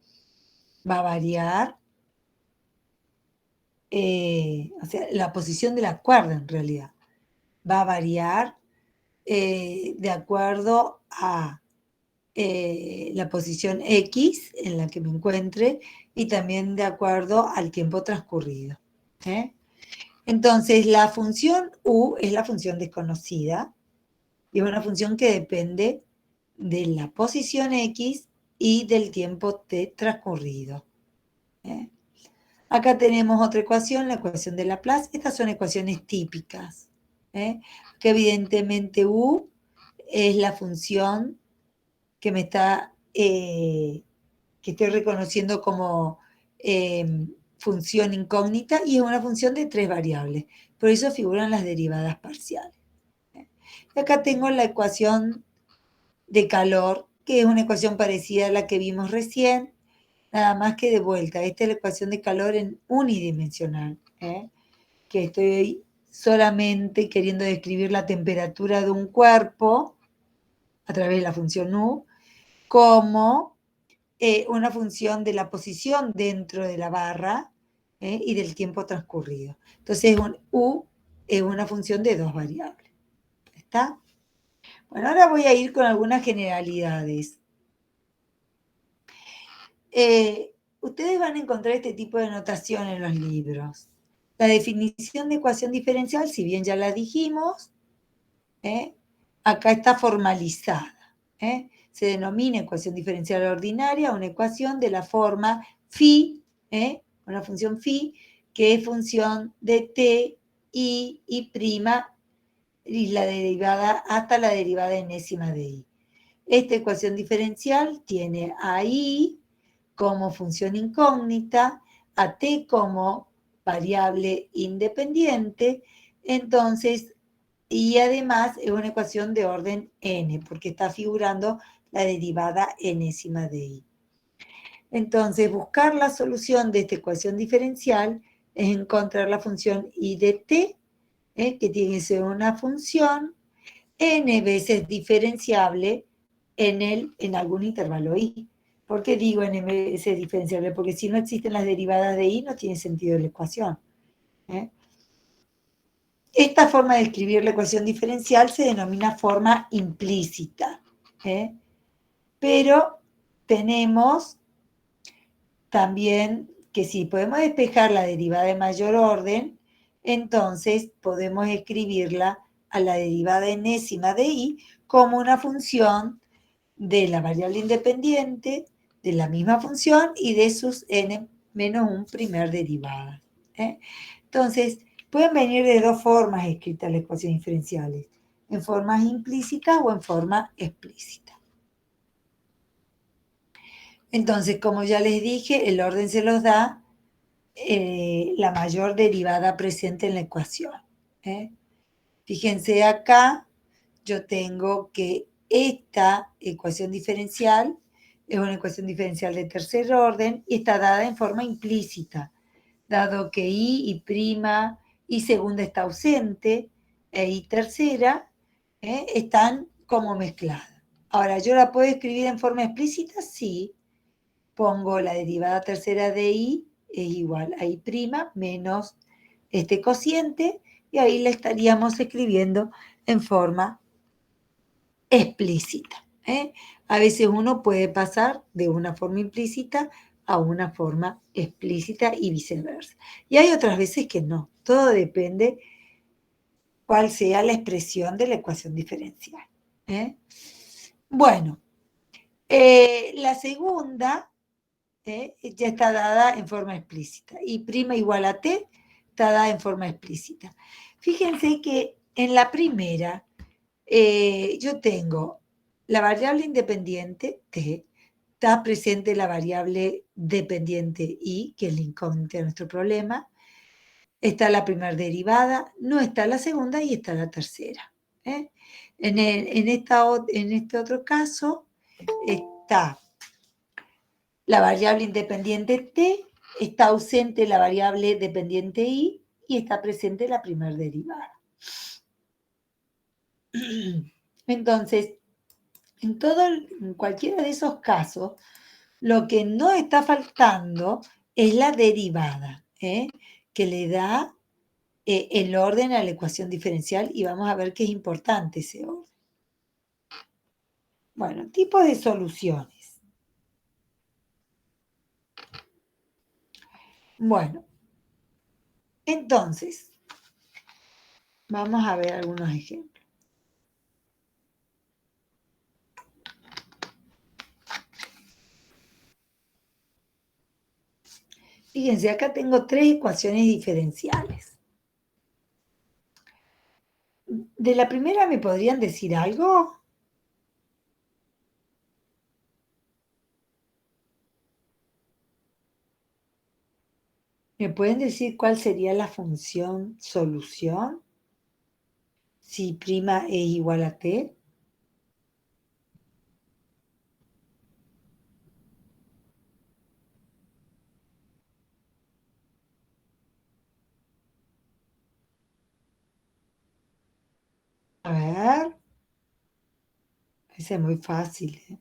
va a variar, o sea, la posición de la cuerda en realidad va a variar de acuerdo a la posición X en la que me encuentre y también de acuerdo al tiempo transcurrido. Entonces, la función U es la función desconocida y es una función que depende de la posición X y del tiempo T transcurrido. Acá tenemos otra ecuación, la ecuación de Laplace. Estas son ecuaciones típicas, que evidentemente U es la función que me está, que estoy reconociendo como función incógnita y es una función de 3 variables. Por eso figuran las derivadas parciales. Y acá tengo la ecuación de calor, que es una ecuación parecida a la que vimos recién, nada más que de vuelta. Esta es la ecuación de calor en unidimensional, que estoy solamente queriendo describir la temperatura de un cuerpo a través de la función U, como una función de la posición dentro de la barra y del tiempo transcurrido. Entonces, U es una función de dos variables. ¿Está? Bueno, ahora voy a ir con algunas generalidades. Ustedes van a encontrar este tipo de notación en los libros. La definición de ecuación diferencial, si bien ya la dijimos, acá está formalizada. Se denomina ecuación diferencial ordinaria una ecuación de la forma phi, una función phi, que es función de t, y prima, y la derivada hasta la derivada enésima de i. Esta ecuación diferencial tiene a i como función incógnita, a t como variable independiente, entonces, y además es una ecuación de orden n, porque está figurando la derivada enésima de i. Entonces, buscar la solución de esta ecuación diferencial es encontrar la función i de t, que tiene que ser una función n veces diferenciable en algún intervalo i. ¿Por qué digo n veces diferenciable? Porque si no existen las derivadas de i, no tiene sentido la ecuación. Esta forma de escribir la ecuación diferencial se denomina forma implícita. Pero tenemos también que si podemos despejar la derivada de mayor orden, entonces podemos escribirla a la derivada enésima de i como una función de la variable independiente, de la misma función y de sus n menos un primer derivada. Entonces, pueden venir de dos formas escritas las ecuaciones diferenciales, en formas implícitas o en forma explícita. Entonces, como ya les dije, el orden se los da la mayor derivada presente en la ecuación. Fíjense acá, yo tengo que esta ecuación diferencial es una ecuación diferencial de tercer orden y está dada en forma implícita, dado que y prima, y segunda está ausente, y tercera están como mezcladas. Ahora, ¿yo la puedo escribir en forma explícita? Sí. Pongo la derivada tercera de i es igual a i prima menos este cociente, y ahí la estaríamos escribiendo en forma explícita. A veces uno puede pasar de una forma implícita a una forma explícita y viceversa. Y hay otras veces que no. Todo depende cuál sea la expresión de la ecuación diferencial. Bueno, la segunda ya está dada en forma explícita. Y prima igual a t está dada en forma explícita. Fíjense que en la primera yo tengo la variable independiente t, está presente la variable dependiente i, que es la incógnita de nuestro problema, está la primera derivada, no está la segunda y está la tercera. En este otro caso está la variable independiente t, está ausente la variable dependiente i y está presente la primera derivada. Entonces, en cualquiera de esos casos, lo que no está faltando es la derivada, que le da el orden a la ecuación diferencial, y vamos a ver que es importante ese orden. Bueno, tipos de soluciones. Bueno, entonces, vamos a ver algunos ejemplos. Fíjense, acá tengo tres ecuaciones diferenciales. ¿De la primera me podrían decir algo? ¿Me pueden decir cuál sería la función solución? Si prima es igual a t. A ver. Ese es muy fácil, ¿eh?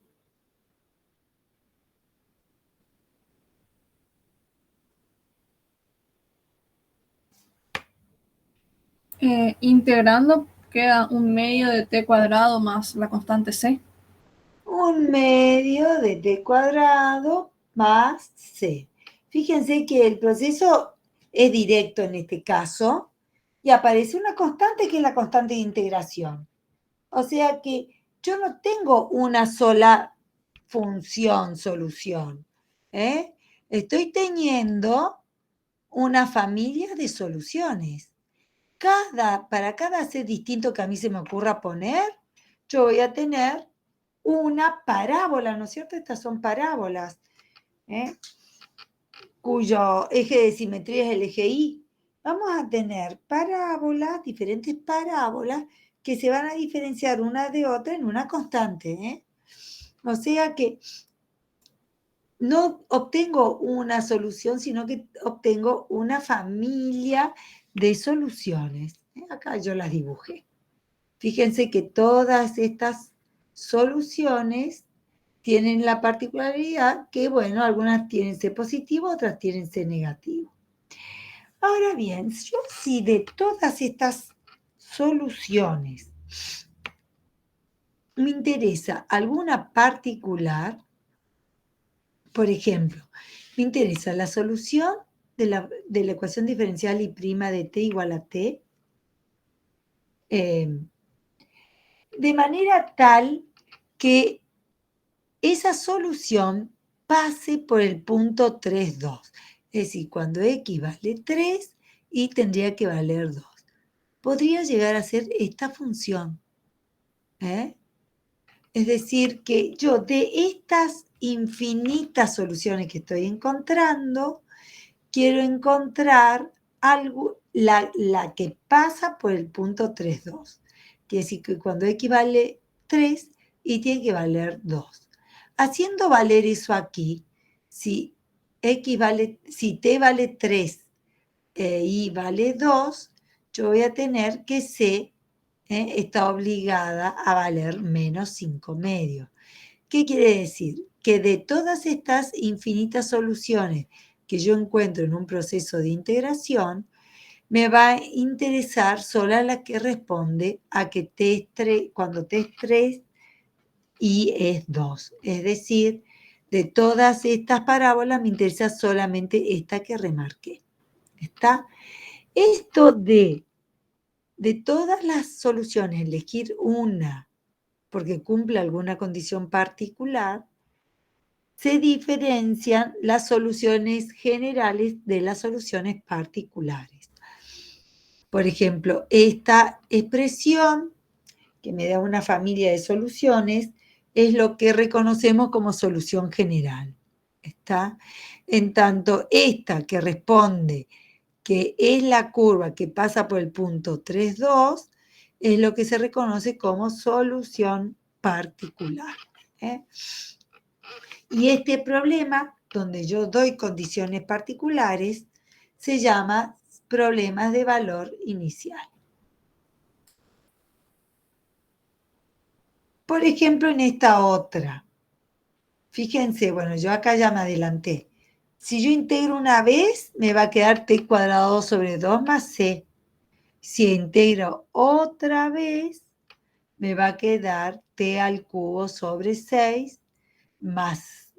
Integrando queda un medio de t cuadrado más la constante c. Un medio de t cuadrado más c. Fíjense que el proceso es directo en este caso y aparece una constante que es la constante de integración. O sea que yo no tengo una sola función, solución. Estoy teniendo una familia de soluciones. Para cada C distinto que a mí se me ocurra poner, yo voy a tener una parábola, ¿no es cierto? Estas son parábolas, cuyo eje de simetría es el eje Y. Vamos a tener parábolas, diferentes parábolas, que se van a diferenciar una de otra en una constante. O sea que no obtengo una solución, sino que obtengo una familia de soluciones. Acá yo las dibujé. Fíjense que todas estas soluciones tienen la particularidad que, bueno, algunas tienen C positivo, otras tienen C negativo. Ahora bien, yo si de todas estas soluciones me interesa alguna particular, por ejemplo, me interesa la solución de la ecuación diferencial y' de t igual a t, de manera tal que esa solución pase por el punto 3,2. Es decir, cuando x vale 3 y tendría que valer 2. Podría llegar a ser esta función. Es decir, que yo de estas infinitas soluciones que estoy encontrando, quiero encontrar algo, la que pasa por el punto 3,2. Quiere decir que cuando x vale 3 y tiene que valer 2. Haciendo valer eso aquí, si t vale 3 y vale 2, yo voy a tener que c está obligada a valer menos 5 medios. ¿Qué quiere decir? Que de todas estas infinitas soluciones que yo encuentro en un proceso de integración, me va a interesar sola la que responde a que t es 3, cuando t es 3 y es 2. Es decir, de todas estas parábolas me interesa solamente esta que remarqué. ¿Está? Esto de todas las soluciones, elegir una porque cumple alguna condición particular, se diferencian las soluciones generales de las soluciones particulares. Por ejemplo, esta expresión que me da una familia de soluciones es lo que reconocemos como solución general. ¿Está? En tanto, esta que responde que es la curva que pasa por el punto 3,2 es lo que se reconoce como solución particular. Y este problema, donde yo doy condiciones particulares, se llama problemas de valor inicial. Por ejemplo, en esta otra, fíjense, bueno, yo acá ya me adelanté. Si yo integro una vez, me va a quedar t cuadrado sobre 2 más c. Si integro otra vez, me va a quedar t al cubo sobre 6 más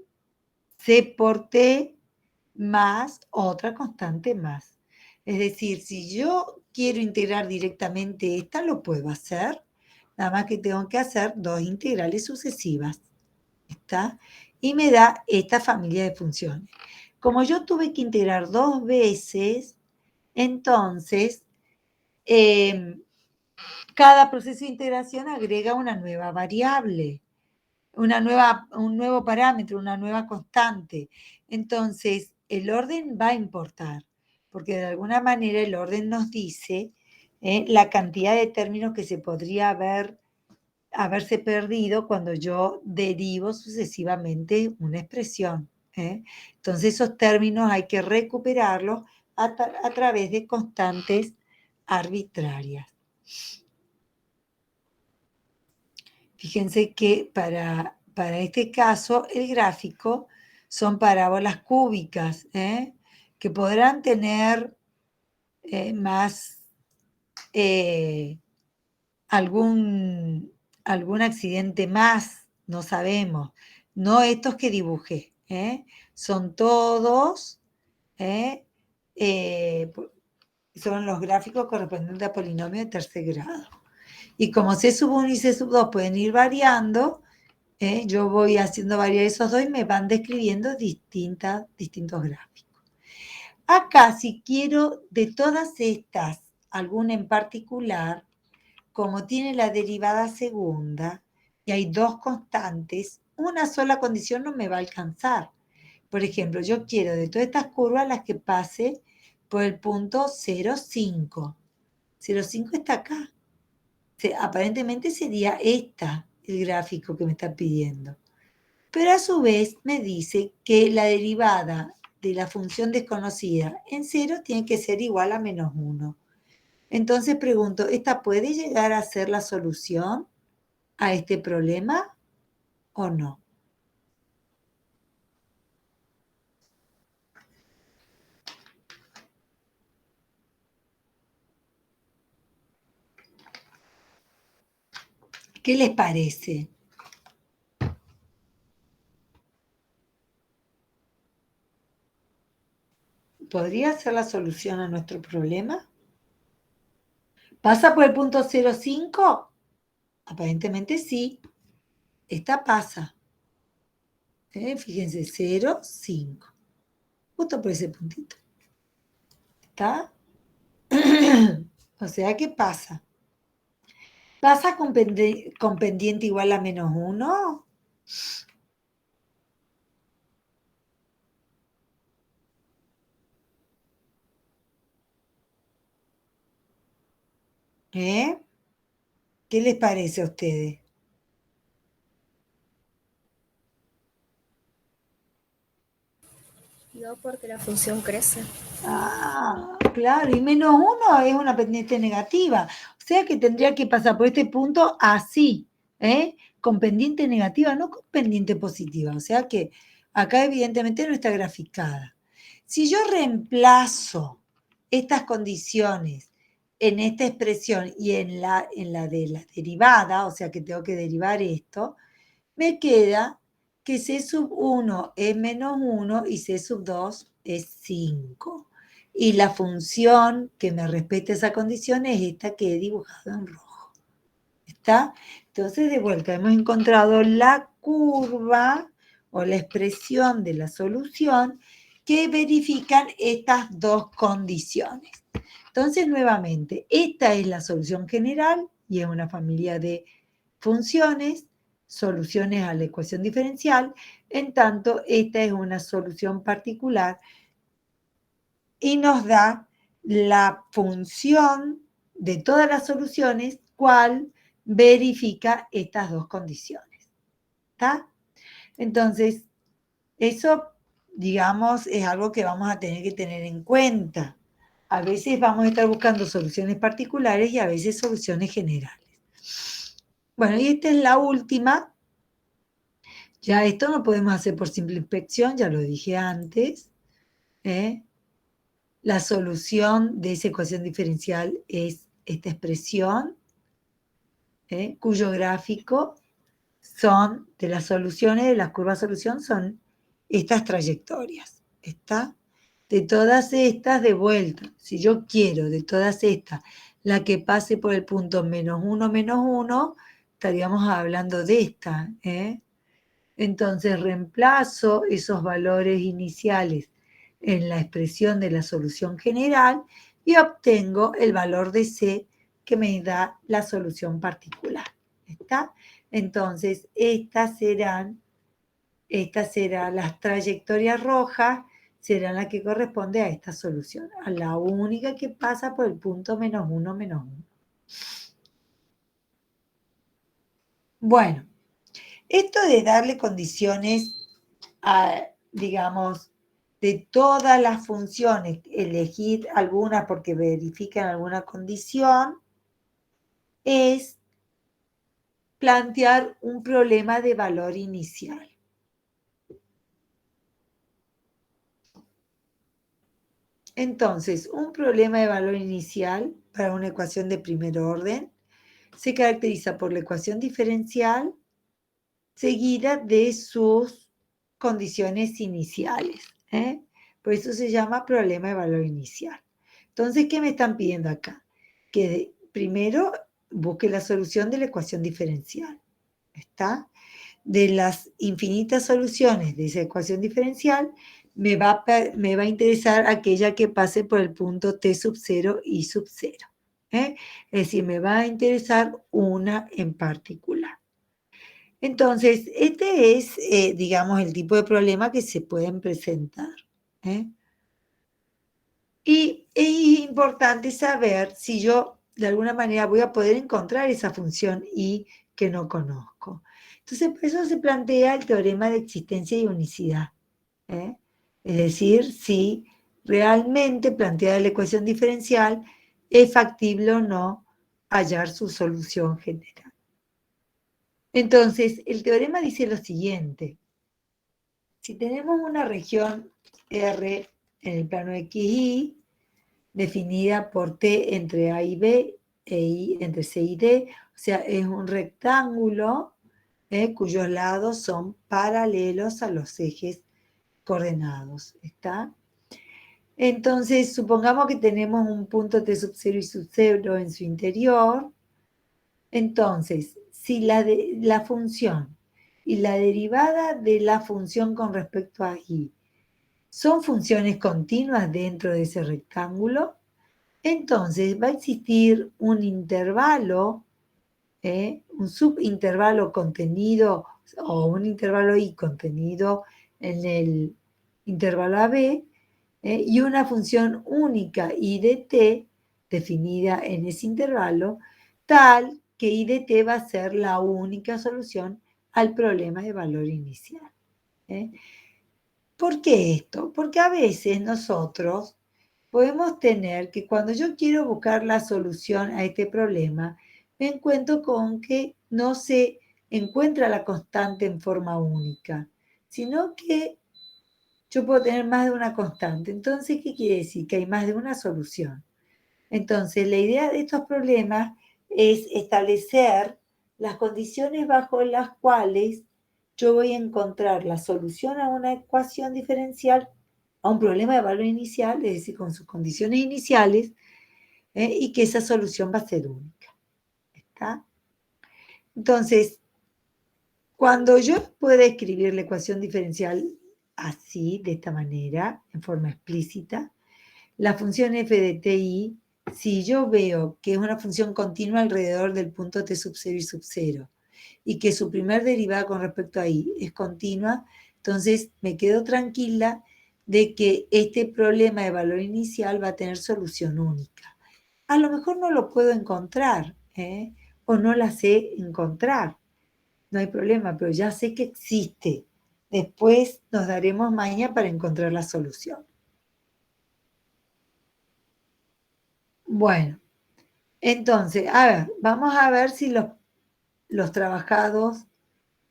c por t más otra constante más. Es decir, si yo quiero integrar directamente esta, lo puedo hacer. Nada más que tengo que hacer 2 integrales sucesivas. ¿Está? Y me da esta familia de funciones. Como yo tuve que integrar 2 veces, entonces cada proceso de integración agrega una nueva variable, un nuevo parámetro, una nueva constante. Entonces, el orden va a importar, porque de alguna manera el orden nos dice la cantidad de términos que se podría haberse perdido cuando yo derivo sucesivamente una expresión. Entonces, esos términos hay que recuperarlos a través de constantes arbitrarias. Fíjense que para este caso el gráfico son parábolas cúbicas, que podrán tener más algún accidente más, no sabemos. No estos que dibujé, son todos, son los gráficos correspondientes a polinomios de tercer grado. Y como C sub 1 y C sub 2 pueden ir variando, yo voy haciendo variar esos dos y me van describiendo distintos gráficos. Acá, si quiero de todas estas, alguna en particular, como tiene la derivada segunda y hay dos constantes, una sola condición no me va a alcanzar. Por ejemplo, yo quiero de todas estas curvas las que pase por el punto 0,5. 0,5 está acá. Aparentemente sería el gráfico que me está pidiendo. Pero a su vez me dice que la derivada de la función desconocida en 0 tiene que ser igual a menos 1. Entonces pregunto, ¿esta puede llegar a ser la solución a este problema o no? ¿Qué les parece? ¿Podría ser la solución a nuestro problema? ¿Pasa por el punto 0,5? Aparentemente sí. Esta pasa. Fíjense, 0,5. Justo por ese puntito. ¿Está? O sea, ¿qué pasa? ¿Pasa con pendiente igual a menos 1? ¿Qué les parece a ustedes? No, porque la función crece. Ah, claro, y menos 1 es una pendiente negativa. O sea que tendría que pasar por este punto así, con pendiente negativa, no con pendiente positiva. O sea que acá evidentemente no está graficada. Si yo reemplazo estas condiciones en esta expresión y en la de la derivada, o sea que tengo que derivar esto, me queda que C sub 1 es menos 1 y C sub 2 es 5. Y la función que me respeta esa condición es esta que he dibujado en rojo. ¿Está? Entonces, de vuelta, hemos encontrado la curva o la expresión de la solución que verifican estas dos condiciones. Entonces, nuevamente, esta es la solución general y es una familia de funciones, soluciones a la ecuación diferencial, en tanto esta es una solución particular y nos da la función de todas las soluciones, cual verifica estas dos condiciones. ¿Está? Entonces, eso, digamos, es algo que vamos a tener que tener en cuenta. A veces vamos a estar buscando soluciones particulares y a veces soluciones generales. Bueno, y esta es la última. Ya esto no podemos hacer por simple inspección, ya lo dije antes. La solución de esa ecuación diferencial es esta expresión, cuyo gráfico son de las soluciones, de las curvas solución, son estas trayectorias. ¿Está? De todas estas, de vuelta, si yo quiero de todas estas, la que pase por el punto menos 1, estaríamos hablando de esta. Entonces reemplazo esos valores iniciales en la expresión de la solución general y obtengo el valor de C que me da la solución particular. ¿Está? Entonces, estas serán las trayectorias rojas, serán las que corresponde a esta solución, a la única que pasa por el punto menos 1. Bueno, esto de darle condiciones a, digamos, de todas las funciones, elegir algunas porque verifican alguna condición, es plantear un problema de valor inicial. Entonces, un problema de valor inicial para una ecuación de primer orden se caracteriza por la ecuación diferencial seguida de sus condiciones iniciales. Por eso se llama problema de valor inicial. Entonces, ¿qué me están pidiendo acá? Que primero busque la solución de la ecuación diferencial. ¿Está? De las infinitas soluciones de esa ecuación diferencial, me va a interesar aquella que pase por el punto t sub 0 y sub 0. Es decir, me va a interesar una en particular. Entonces, este es, digamos, el tipo de problema que se pueden presentar. Y es importante saber si yo, de alguna manera, voy a poder encontrar esa función y que no conozco. Entonces, por eso se plantea el teorema de existencia y unicidad. Es decir, si realmente planteada la ecuación diferencial es factible o no hallar su solución general. Entonces, el teorema dice lo siguiente. Si tenemos una región R en el plano XY, definida por T entre A y B e I entre C y D, o sea, es un rectángulo cuyos lados son paralelos a los ejes coordenados, ¿está? Entonces, supongamos que tenemos un punto T sub 0 y sub 0 en su interior. Entonces, si la función y la derivada de la función con respecto a I son funciones continuas dentro de ese rectángulo, entonces va a existir un intervalo, un subintervalo contenido o un intervalo I contenido en el intervalo AB y una función única I de t definida en ese intervalo, tal que I de t va a ser la única solución al problema de valor inicial. ¿Por qué esto? Porque a veces nosotros podemos tener que cuando yo quiero buscar la solución a este problema, me encuentro con que no se encuentra la constante en forma única, sino que yo puedo tener más de una constante. Entonces, ¿qué quiere decir? Que hay más de una solución. Entonces, la idea de estos problemas es establecer las condiciones bajo las cuales yo voy a encontrar la solución a una ecuación diferencial, a un problema de valor inicial, es decir, con sus condiciones iniciales, y que esa solución va a ser única. ¿Está? Entonces, cuando yo pueda escribir la ecuación diferencial así, de esta manera, en forma explícita, la función f de ti, si yo veo que es una función continua alrededor del punto t sub 0 y sub 0, y que su primer derivada con respecto a i es continua, entonces me quedo tranquila de que este problema de valor inicial va a tener solución única. A lo mejor no lo puedo encontrar, o no la sé encontrar. No hay problema, pero ya sé que existe. Después nos daremos maña para encontrar la solución. Bueno, entonces, a ver, vamos a ver si los trabajados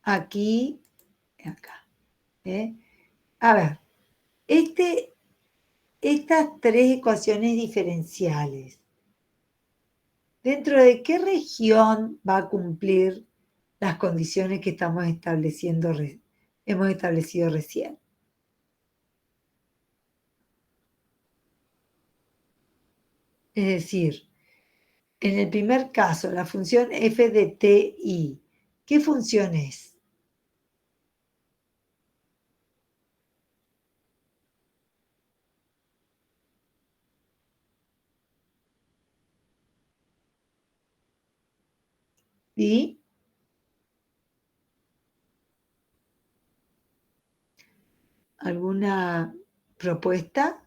aquí, acá. A ver, estas tres ecuaciones diferenciales, ¿dentro de qué región va a cumplir las condiciones que hemos establecido recién? Es decir, en el primer caso, la función f de ti, ¿qué función es? ¿Sí? ¿Alguna propuesta?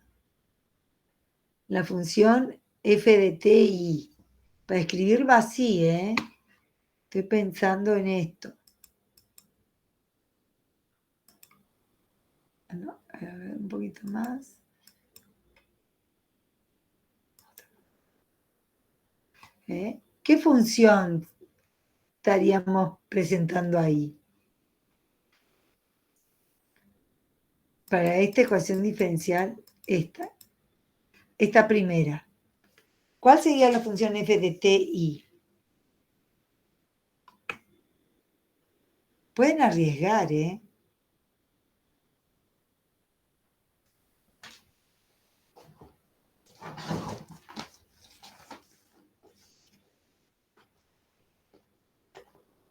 La función f de ti. Para escribirlo así, estoy pensando en esto. No, a ver, un poquito más. ¿Qué función estaríamos presentando ahí? Para esta ecuación diferencial, esta. esta primera. ¿Cuál sería la función f de ti? Pueden arriesgar, ¿eh?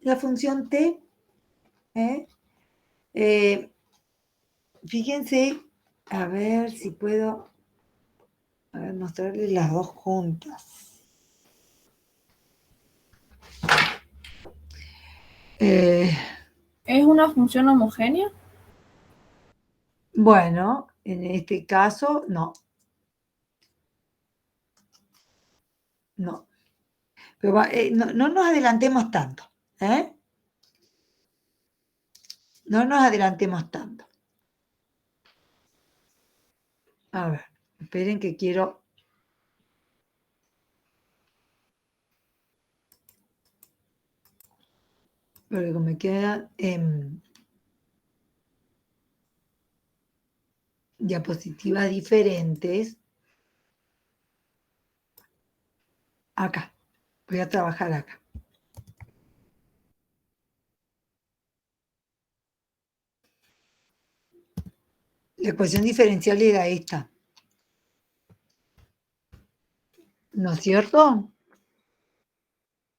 La función t, fíjense, a ver si puedo mostrarles las dos juntas. ¿Es una función homogénea? Bueno, en este caso, no. No. Pero no nos adelantemos tanto, ¿eh? No nos adelantemos tanto. A ver, esperen que quiero... Porque me quedan diapositivas diferentes. Acá. Voy a trabajar acá. La ecuación diferencial era esta. ¿No es cierto?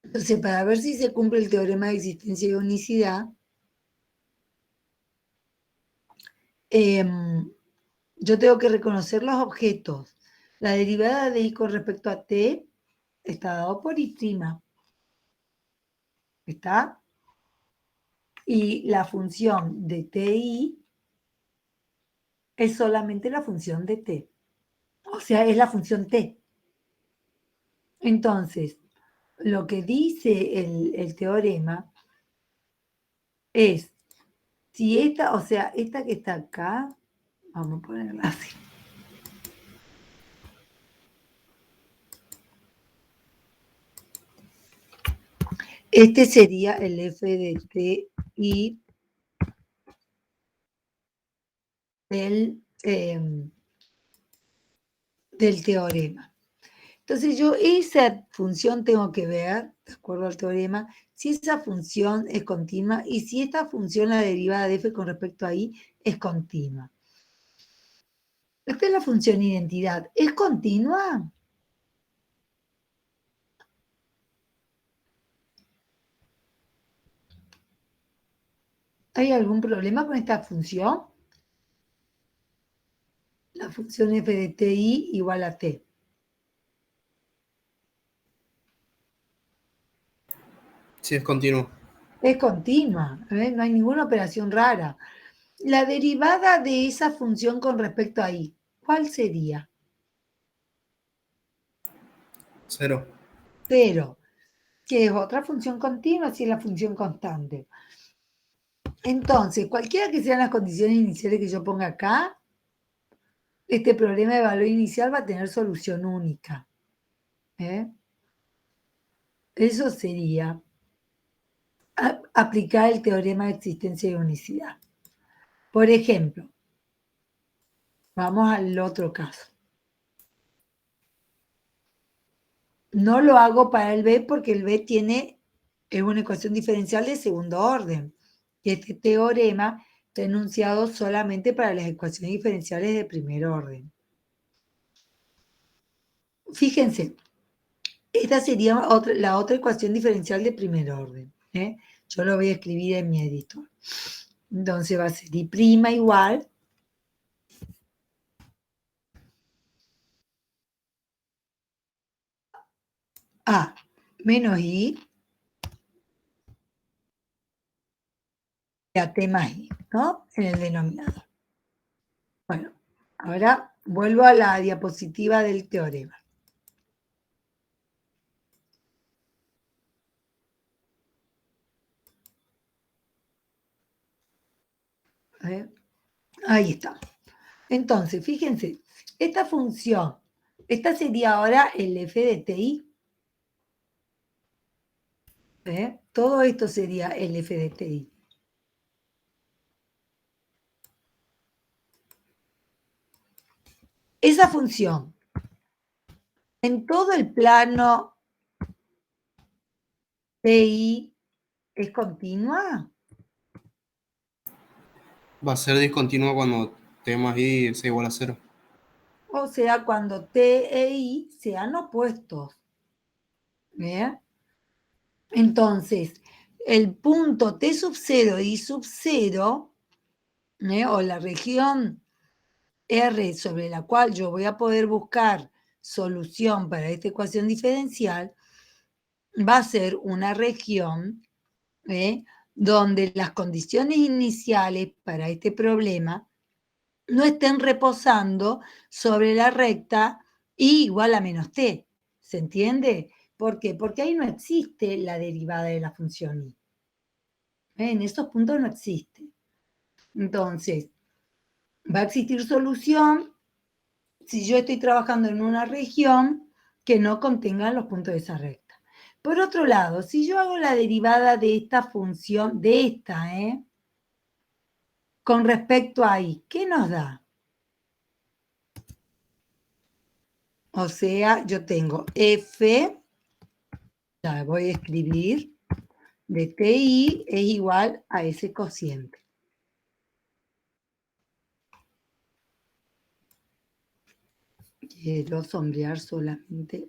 Entonces, para ver si se cumple el teorema de existencia y unicidad, yo tengo que reconocer los objetos. La derivada de i con respecto a t está dado por i'. ¿Está? Y la función de ti es solamente la función de t. O sea, es la función t. Entonces, lo que dice el teorema es, si esta, o sea, esta que está acá, vamos a ponerla así. Este sería el f de ti del teorema. Entonces yo esa función tengo que ver, de acuerdo al teorema, si esa función es continua y si esta función, la derivada de f con respecto a i, es continua. Esta es la función identidad. ¿Es continua? ¿Hay algún problema con esta función? La función f de ti igual a t. Sí, es continuo. Es continua, ¿eh? No hay ninguna operación rara. La derivada de esa función con respecto a i, ¿cuál sería? 0. 0, que es otra función continua, si es la función constante. Entonces, cualquiera que sean las condiciones iniciales que yo ponga acá, este problema de valor inicial va a tener solución única. Eso sería aplicar el teorema de existencia y unicidad. Por ejemplo, vamos al otro caso. No lo hago para el B porque el B es una ecuación diferencial de segundo orden. Y este teorema está enunciado solamente para las ecuaciones diferenciales de primer orden. Fíjense, esta sería la otra ecuación diferencial de primer orden. Yo lo voy a escribir en mi editor. Entonces va a ser I' igual a menos I a t más I, ¿no? En el denominador. Bueno, ahora vuelvo a la diapositiva del teorema. Ahí está. Entonces, fíjense, esta función, esta sería ahora el f de ti. Todo esto sería el f de ti. Esa función En todo el plano TI es continua. Va a ser discontinua cuando T más I sea igual a 0. O sea, cuando T e I sean opuestos. ¿Bien? Entonces, el punto T sub 0 y I sub 0, o la región R sobre la cual yo voy a poder buscar solución para esta ecuación diferencial, va a ser una región donde las condiciones iniciales para este problema no estén reposando sobre la recta I igual a menos T. ¿Se entiende? ¿Por qué? Porque ahí no existe la derivada de la función I. En estos puntos no existe. Entonces, va a existir solución si yo estoy trabajando en una región que no contenga los puntos de esa recta. Por otro lado, si yo hago la derivada de esta función, de esta, con respecto a I, ¿qué nos da? O sea, yo tengo F, la voy a escribir, de TI es igual a ese cociente. Quiero sombrear solamente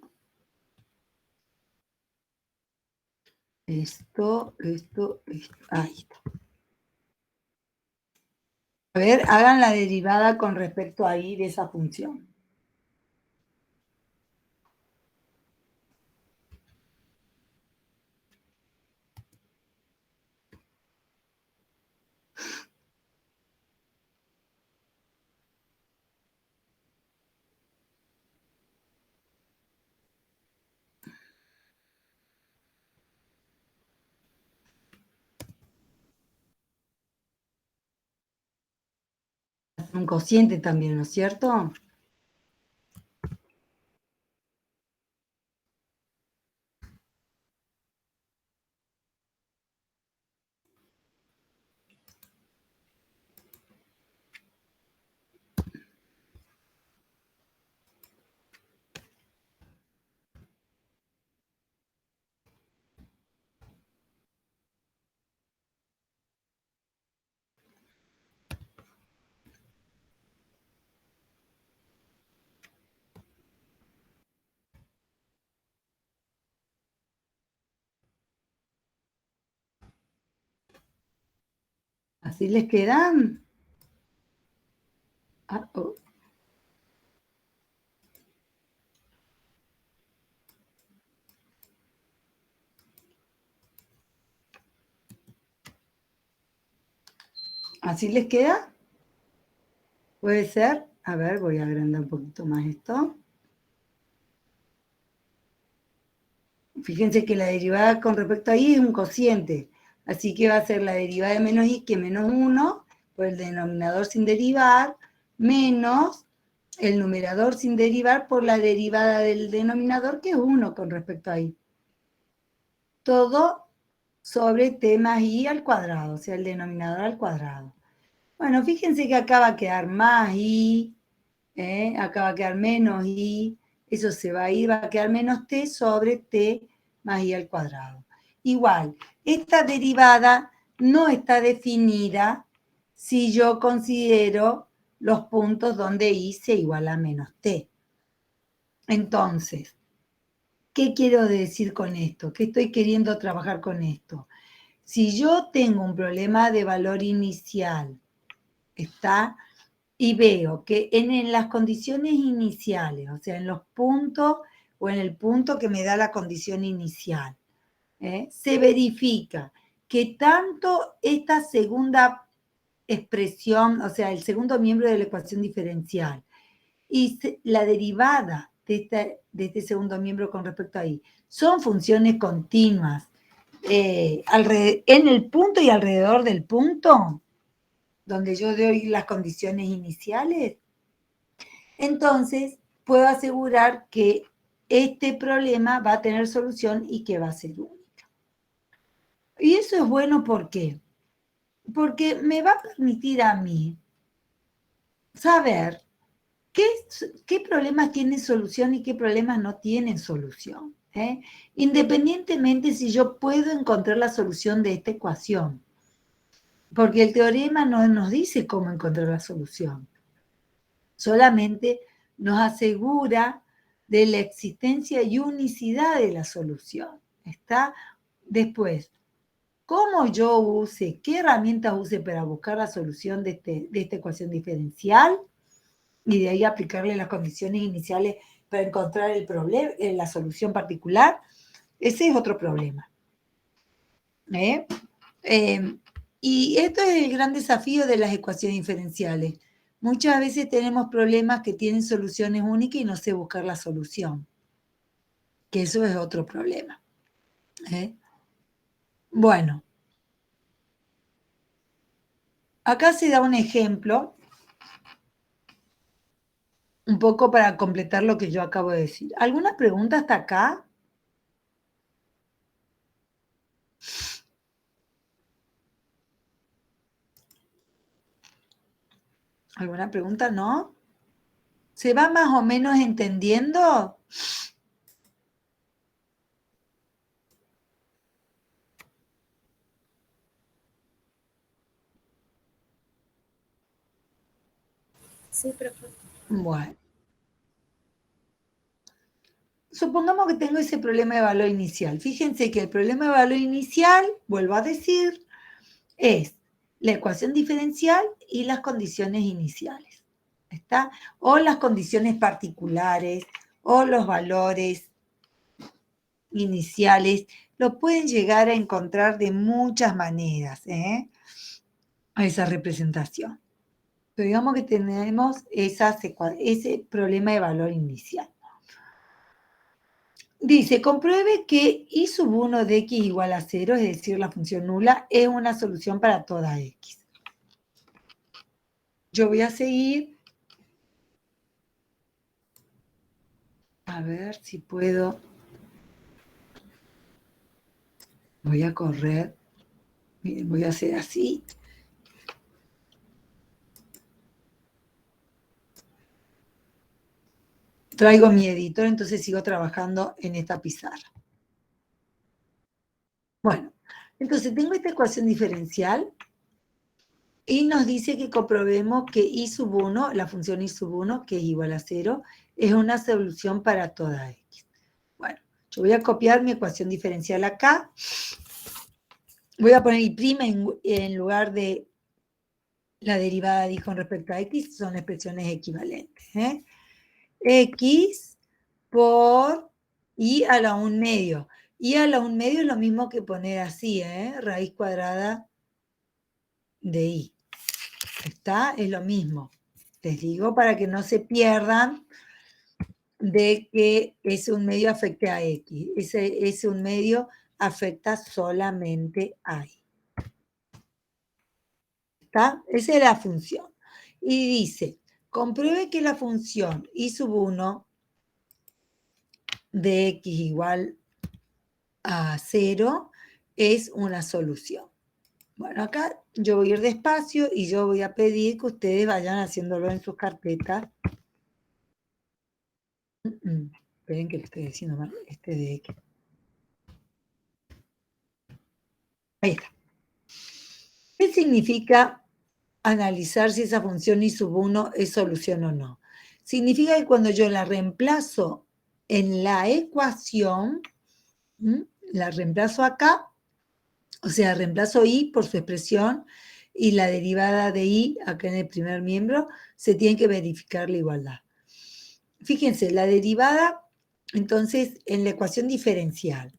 esto. Ahí está. A ver, hagan la derivada con respecto a I de esa función. Un cociente también, ¿no es cierto? ¿Así les quedan? Ah, oh. ¿Así les queda? ¿Puede ser? A ver, voy a agrandar un poquito más esto. Fíjense que la derivada con respecto a I es un cociente. Así que va a ser la derivada de menos I, que es menos 1, por el denominador sin derivar, menos el numerador sin derivar por la derivada del denominador, que es 1 con respecto a I. Todo sobre T más I al cuadrado, o sea, el denominador al cuadrado. Bueno, fíjense que acá va a quedar más I, acá va a quedar menos I, eso se va a ir, va a quedar menos T sobre T más I al cuadrado. Igual, esta derivada no está definida si yo considero los puntos donde I se iguala a menos T. Entonces, ¿qué quiero decir con esto? ¿Qué estoy queriendo trabajar con esto? Si yo tengo un problema de valor inicial, ¿está? Y veo que en las condiciones iniciales, o sea, en los puntos o en el punto que me da la condición inicial, se verifica que tanto esta segunda expresión, o sea, el segundo miembro de la ecuación diferencial, y la derivada de este segundo miembro con respecto a I, son funciones continuas en el punto y alrededor del punto, donde yo doy las condiciones iniciales, entonces puedo asegurar que este problema va a tener solución y que va a ser única. Y eso es bueno, ¿por qué? Porque me va a permitir a mí saber ¿Qué problemas tienen solución y qué problemas no tienen solución? Independientemente si yo puedo encontrar la solución de esta ecuación. Porque el teorema no nos dice cómo encontrar la solución. Solamente nos asegura de la existencia y unicidad de la solución. ¿Está? Después, cómo yo use, qué herramientas use para buscar la solución de esta ecuación diferencial y de ahí aplicarle las condiciones iniciales para encontrar el problema, la solución particular, ese es otro problema. Y esto es el gran desafío de las ecuaciones diferenciales. Muchas veces tenemos problemas que tienen soluciones únicas y no sé buscar la solución. Que eso es otro problema. Bueno. Acá se da un ejemplo, un poco para completar lo que yo acabo de decir. ¿Alguna pregunta hasta acá? ¿Alguna pregunta? ¿No? ¿Se va más o menos entendiendo? Sí, profe. Bueno. Supongamos que tengo ese problema de valor inicial. Fíjense que el problema de valor inicial, vuelvo a decir, es la ecuación diferencial y las condiciones iniciales. ¿Está? O las condiciones particulares, o los valores iniciales, lo pueden llegar a encontrar de muchas maneras, a esa representación. Pero digamos que tenemos ese problema de valor inicial. Dice, compruebe que y sub 1 de x igual a 0, es decir, la función nula, es una solución para toda x. Yo voy a seguir. A ver si puedo. Voy a correr. Miren, voy a hacer así. Traigo mi editor, entonces sigo trabajando en esta pizarra. Bueno, entonces tengo esta ecuación diferencial y nos dice que comprobemos que y sub 1, la función y sub 1, que es igual a 0, es una solución para toda x. Bueno, yo voy a copiar mi ecuación diferencial acá. Voy a poner y' en lugar de la derivada de y con respecto a x, son expresiones equivalentes. X por y a la 1 medio. Y a la 1 medio es lo mismo que poner así, raíz cuadrada de y. ¿Está? Es lo mismo. Les digo para que no se pierdan de que ese 1 medio afecte a x. Ese 1 medio afecta solamente a y. ¿Está? Esa es la función. Y dice, compruebe que la función y sub 1 de x igual a 0 es una solución. Bueno, acá yo voy a ir despacio y yo voy a pedir que ustedes vayan haciéndolo en sus carpetas. Esperen que le estoy diciendo mal, este de x. Ahí está. ¿Qué significa analizar si esa función y sub 1 es solución o no? Significa que cuando yo la reemplazo en la ecuación, la reemplazo acá, o sea, reemplazo y por su expresión y la derivada de y acá en el primer miembro, se tiene que verificar la igualdad. Fíjense, la derivada, entonces, en la ecuación diferencial.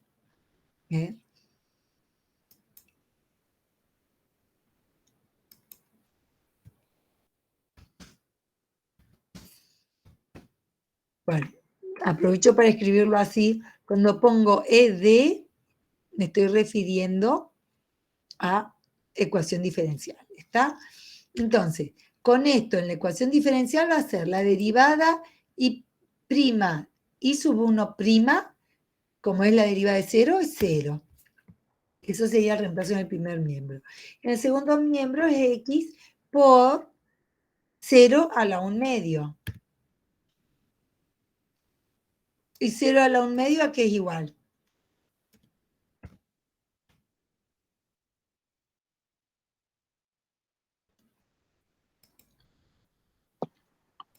Bueno, aprovecho para escribirlo así. Cuando pongo ED, me estoy refiriendo a ecuación diferencial. ¿Está? Entonces, con esto en la ecuación diferencial va a ser la derivada y prima y sub 1 prima, como es la derivada de 0, es 0. Eso sería el reemplazo en el primer miembro. En el segundo miembro es x por 0 a la 1 medio. Y 0 a la 1/2, ¿a qué es igual?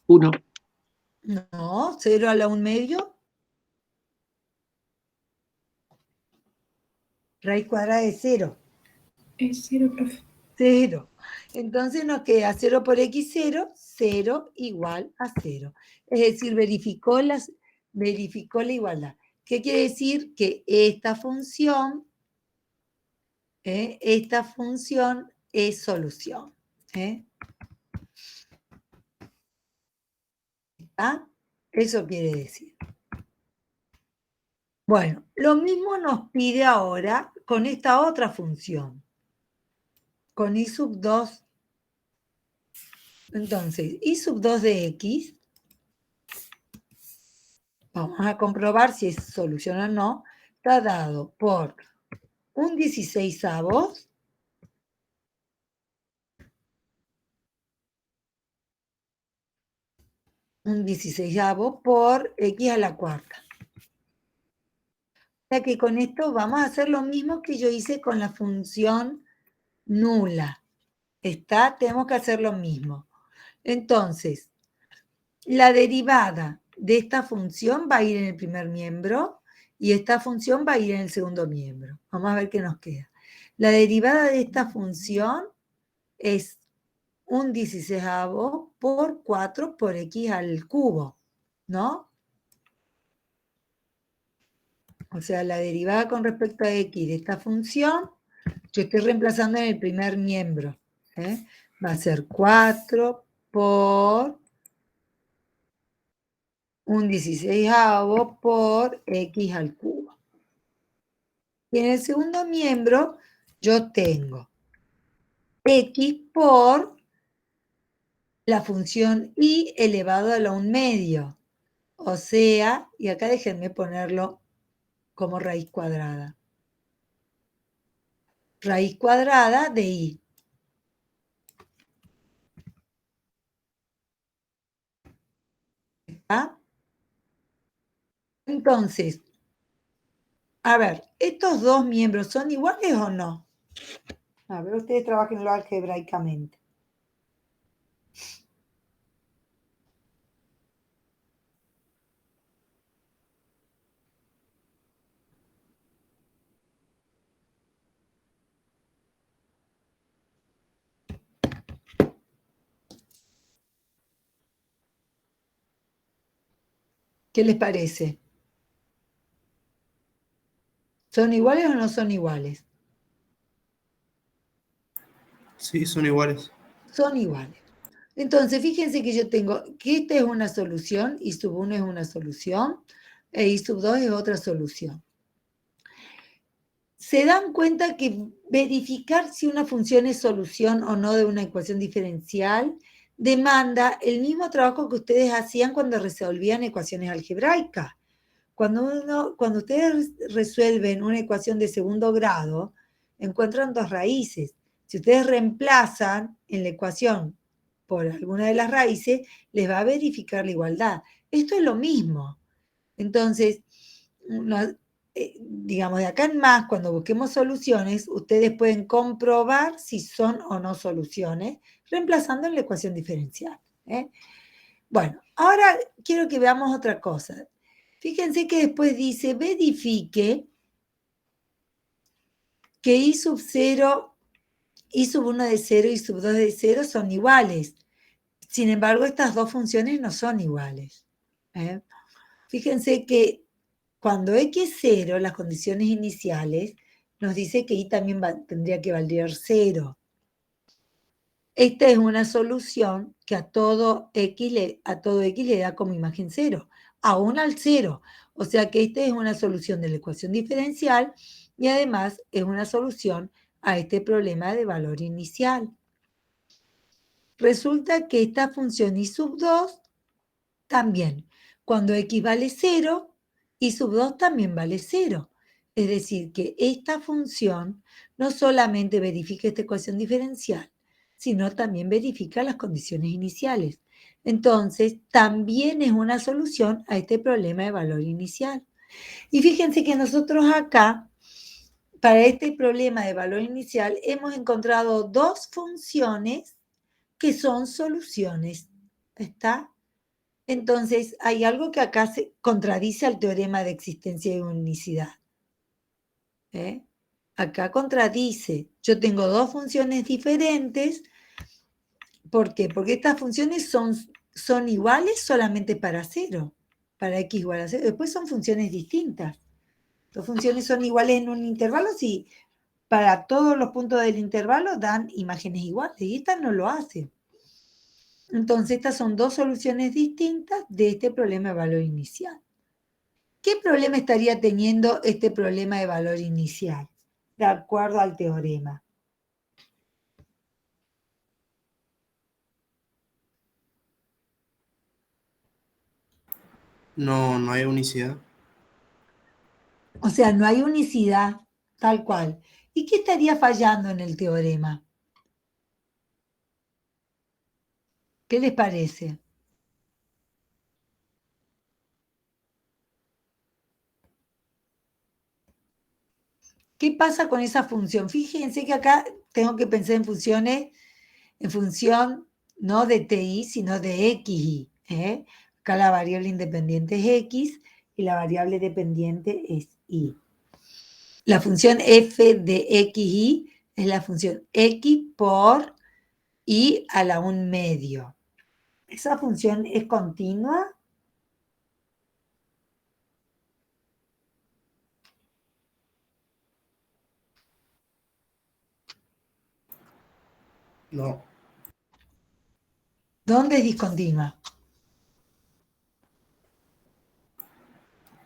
Uno. No, 0 a la 1/2. Raíz cuadrada de 0. Es 0, profe. 0. Entonces nos queda 0 por x0, 0 igual a 0. Es decir, verificó la igualdad. ¿Qué quiere decir? Que esta función es solución. ¿Está? Eso quiere decir. Bueno, lo mismo nos pide ahora con esta otra función, con i sub 2. Entonces, i sub 2 de x, vamos a comprobar si es solución o no, está dado por un 16avos por x a la cuarta. O sea que con esto vamos a hacer lo mismo que yo hice con la función nula. ¿Está? Tenemos que hacer lo mismo. Entonces, la derivada de esta función va a ir en el primer miembro y esta función va a ir en el segundo miembro. Vamos a ver qué nos queda. La derivada de esta función es un 16avos por 4 por x al cubo, ¿no? O sea, la derivada con respecto a x de esta función, yo estoy reemplazando en el primer miembro. Va a ser 4 por un 16avos por x al cubo. Y en el segundo miembro yo tengo x por la función y elevado a la 1/2. O sea, y acá déjenme ponerlo como raíz cuadrada. Raíz cuadrada de i. ¿Está? Entonces, a ver, ¿estos dos miembros son iguales o no? A ver, ustedes trabajenlo algebraicamente. ¿Qué les parece? ¿Son iguales o no son iguales? Sí, son iguales. Son iguales. Entonces, fíjense que yo tengo que esta es una solución, i sub 1 es una solución, e i sub 2 es otra solución. ¿Se dan cuenta que verificar si una función es solución o no de una ecuación diferencial demanda el mismo trabajo que ustedes hacían cuando resolvían ecuaciones algebraicas? Cuando ustedes resuelven una ecuación de segundo grado, encuentran dos raíces. Si ustedes reemplazan en la ecuación por alguna de las raíces, les va a verificar la igualdad. Esto es lo mismo. Entonces, digamos, de acá en más, cuando busquemos soluciones, ustedes pueden comprobar si son o no soluciones, reemplazando en la ecuación diferencial. Bueno, ahora quiero que veamos otra cosa. Fíjense que después dice, verifique que i sub 0, i sub 1 de 0 y sub 2 de 0 son iguales. Sin embargo, estas dos funciones no son iguales. Fíjense que cuando x es 0, las condiciones iniciales, nos dice que y también tendría que valer 0. Esta es una solución que a todo x le da como imagen 0, aún al 0. O sea que esta es una solución de la ecuación diferencial y además es una solución a este problema de valor inicial. Resulta que esta función i sub 2 también, cuando x vale 0, i sub 2 también vale 0. Es decir, que esta función no solamente verifica esta ecuación diferencial, sino también verifica las condiciones iniciales. Entonces, también es una solución a este problema de valor inicial. Y fíjense que nosotros acá, para este problema de valor inicial, hemos encontrado dos funciones que son soluciones. ¿Está? Entonces, hay algo que acá se contradice al teorema de existencia y unicidad. ¿Eh? Acá contradice. Yo tengo dos funciones diferentes. ¿Por qué? Porque estas funciones son iguales solamente para 0, para x igual a 0. Después son funciones distintas. Las funciones son iguales en un intervalo si para todos los puntos del intervalo dan imágenes iguales. Y esta no lo hace. Entonces, estas son dos soluciones distintas de este problema de valor inicial. ¿Qué problema estaría teniendo este problema de valor inicial? De acuerdo al teorema. No, no hay unicidad. O sea, no hay unicidad, tal cual. ¿Y qué estaría fallando en el teorema? ¿Qué les parece? ¿Qué pasa con esa función? Fíjense que acá tengo que pensar en funciones, en función no de TI, sino de XY. ¿Eh? Acá la variable independiente es X y la variable dependiente es Y. La función f de XY es la función X por Y a la 1/2. ¿Esa función es continua? No. ¿Dónde es discontinua?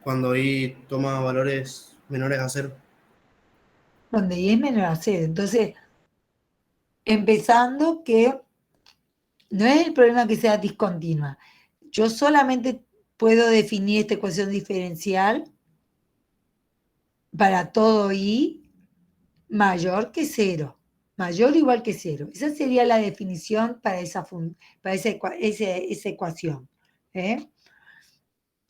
Cuando y toma valores menores a 0. Donde Y es menor a 0. Entonces, empezando que no es el problema que sea discontinua. Yo solamente puedo definir esta ecuación diferencial para todo Y mayor que 0. Mayor o igual que 0. Esa sería la definición para esa ecuación. ¿Eh?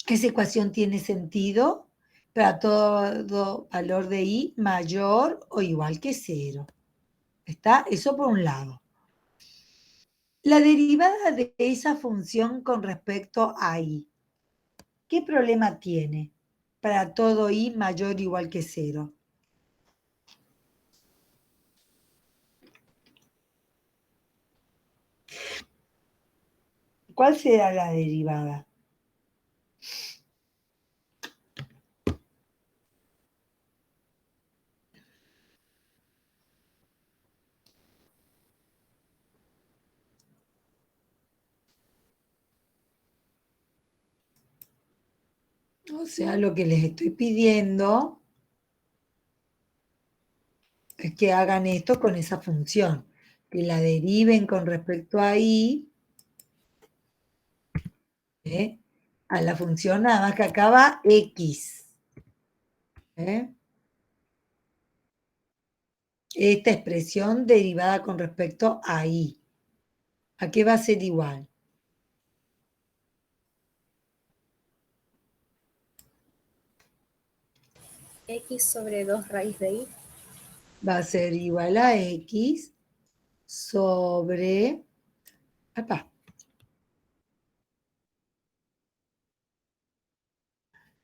Esa ecuación tiene sentido para todo valor de Y mayor o igual que 0. ¿Está? Eso por un lado. La derivada de esa función con respecto a Y. ¿Qué problema tiene para todo Y mayor o igual que 0? ¿Cuál será la derivada? O sea, lo que les estoy pidiendo es que hagan esto con esa función, que la deriven con respecto a Y, a la función nada más que acaba X. Esta expresión derivada con respecto a Y. ¿A qué va a ser igual? X sobre 2 raíz de Y. Va a ser igual a X sobre... Acá.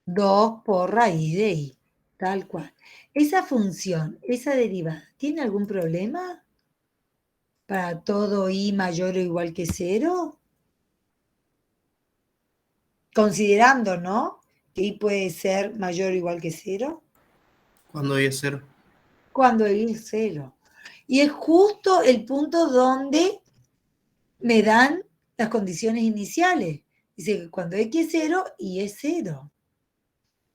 2 por raíz de Y, tal cual. Esa función, esa derivada, ¿tiene algún problema para todo Y mayor o igual que 0? Considerando, ¿no? Que Y puede ser mayor o igual que 0. Cuando y es 0. Cuando Y es 0. Y es justo el punto donde me dan las condiciones iniciales. Dice que cuando X es 0, Y es 0.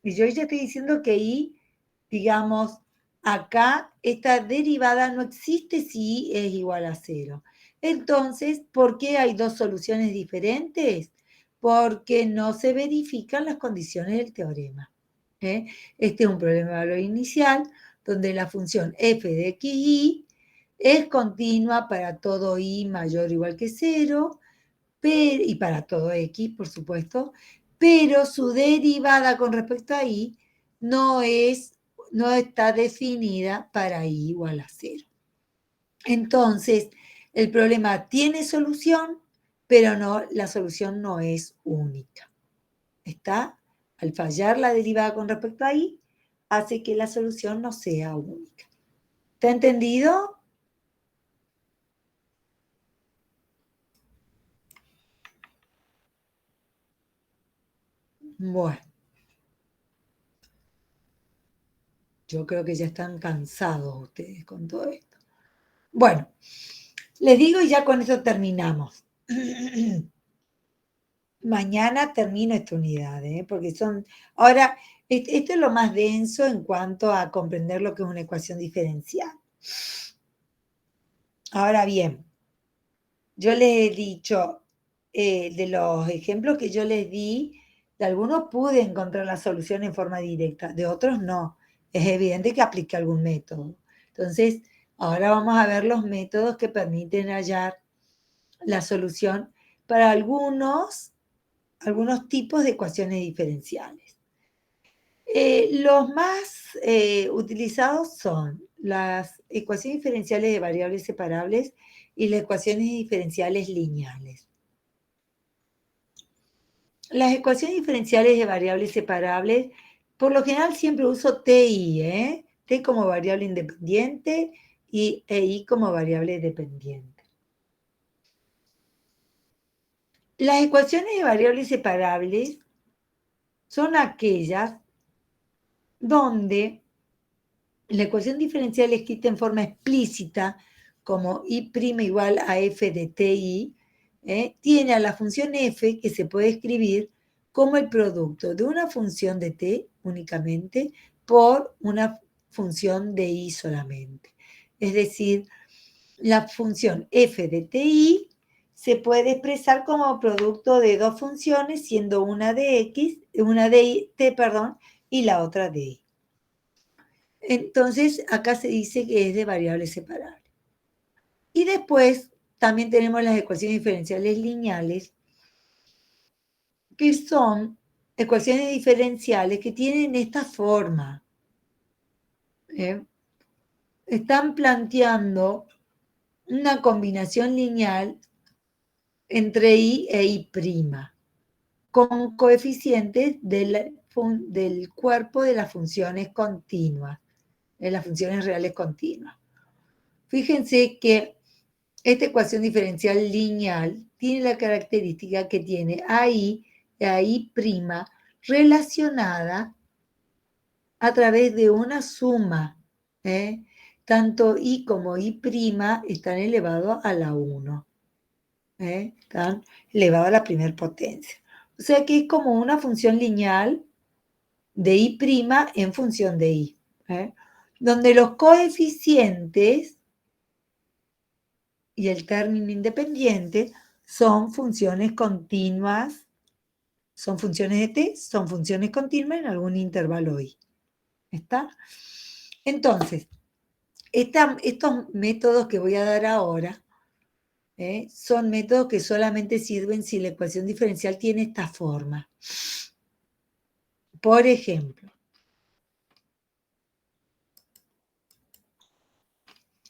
Y yo ya estoy diciendo que Y, digamos, acá esta derivada no existe si Y es igual a 0. Entonces, ¿por qué hay dos soluciones diferentes? Porque no se verifican las condiciones del teorema. Este es un problema de valor inicial, donde la función f de x y es continua para todo Y mayor o igual que 0, y para todo x, por supuesto, pero su derivada con respecto a y no está definida para y igual a 0. Entonces, el problema tiene solución, pero la solución no es única. ¿Está? Al fallar la derivada con respecto a y, hace que la solución no sea única. ¿Está entendido? Bueno. Yo creo que ya están cansados ustedes con todo esto. Bueno, les digo y ya con esto terminamos. Mañana termino esta unidad, porque ahora, esto es lo más denso en cuanto a comprender lo que es una ecuación diferencial. Ahora bien, yo les he dicho, de los ejemplos que yo les di, de algunos pude encontrar la solución en forma directa, de otros no. Es evidente que apliqué algún método. Entonces, ahora vamos a ver los métodos que permiten hallar la solución para algunos tipos de ecuaciones diferenciales. Los más utilizados son las ecuaciones diferenciales de variables separables y las ecuaciones diferenciales lineales. Las ecuaciones diferenciales de variables separables, por lo general siempre uso TI, T como variable independiente y I como variable dependiente. Las ecuaciones de variables separables son aquellas donde la ecuación diferencial escrita en forma explícita, como I' igual a f de ti, tiene a la función f que se puede escribir como el producto de una función de t únicamente por una función de i solamente. Es decir, la función f de ti se puede expresar como producto de dos funciones, siendo una de t, y la otra de i. Entonces, acá se dice que es de variables separables. Y después también tenemos las ecuaciones diferenciales lineales, que son ecuaciones diferenciales que tienen esta forma. Están planteando una combinación lineal entre i e i', con coeficientes del cuerpo de las funciones continuas, de las funciones reales continuas. Fíjense que esta ecuación diferencial lineal tiene la característica que tiene a i relacionada a través de una suma. Tanto i como i' están elevados a la 1. Están elevados a la primera potencia. O sea que es como una función lineal de i' en función de i. Donde los coeficientes y el término independiente son funciones continuas, son funciones de t, son funciones continuas en algún intervalo i. ¿Está? Entonces, estos métodos que voy a dar ahora son métodos que solamente sirven si la ecuación diferencial tiene esta forma. Por ejemplo,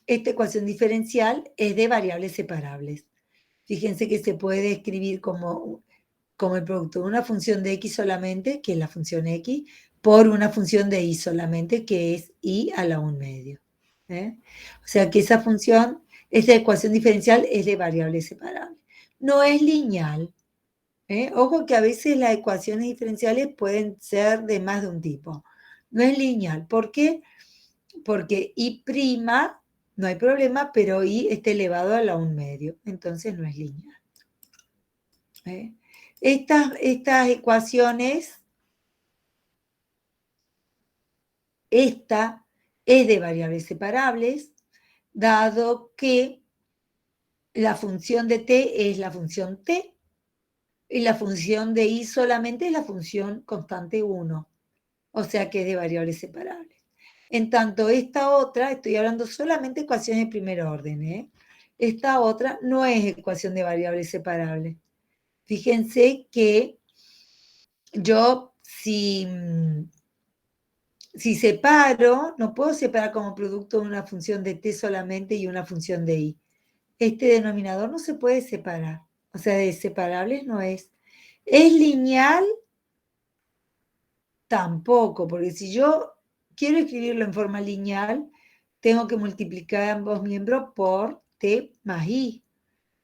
esta ecuación diferencial es de variables separables. Fíjense que se puede escribir como el producto de una función de x solamente, que es la función x, por una función de y solamente, que es y a la 1/2. O sea que esa ecuación diferencial es de variables separables. No es lineal. Ojo que a veces las ecuaciones diferenciales pueden ser de más de un tipo. No es lineal. ¿Por qué? Porque i' no hay problema, pero i está elevado a la 1/2. Entonces no es lineal. Estas ecuaciones, esta es de variables separables, dado que la función de t es la función t, y la función de i solamente es la función constante 1, o sea que es de variables separables. En tanto, esta otra, estoy hablando solamente de ecuaciones de primer orden, esta otra no es ecuación de variables separables. Fíjense que yo si separo, no puedo separar como producto una función de t solamente y una función de i. Este denominador no se puede separar. O sea, de separables no es. ¿Es lineal? Tampoco, porque si yo quiero escribirlo en forma lineal, tengo que multiplicar ambos miembros por t más i.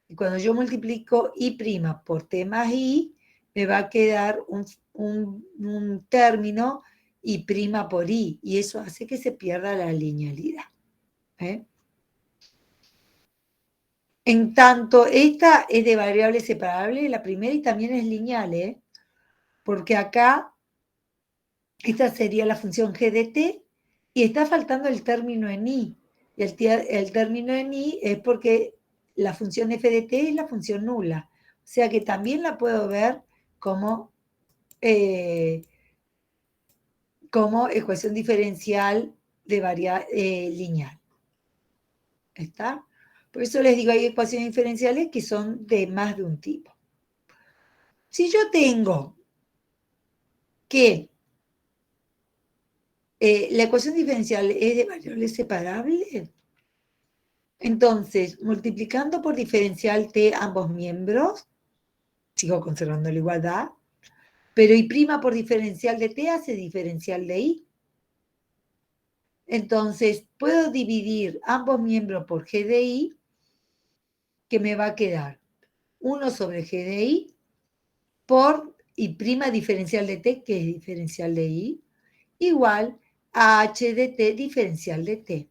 Y cuando yo multiplico i' por t más i, me va a quedar un término i' por i, y eso hace que se pierda la linealidad. En tanto, esta es de variable separable, la primera, y también es lineal, porque acá esta sería la función g de t, y está faltando el término en i. Y el término en i es porque la función f de t es la función nula. O sea que también la puedo ver como ecuación diferencial de lineal. ¿Está? Por eso les digo, hay ecuaciones diferenciales que son de más de un tipo. Si yo tengo que la ecuación diferencial es de variables separables, entonces, multiplicando por diferencial t ambos miembros, sigo conservando la igualdad, pero i' por diferencial de t hace diferencial de i. Entonces, puedo dividir ambos miembros por g de i, que me va a quedar 1 sobre g de i por i' diferencial de t, que es diferencial de i, igual a h de t diferencial de t.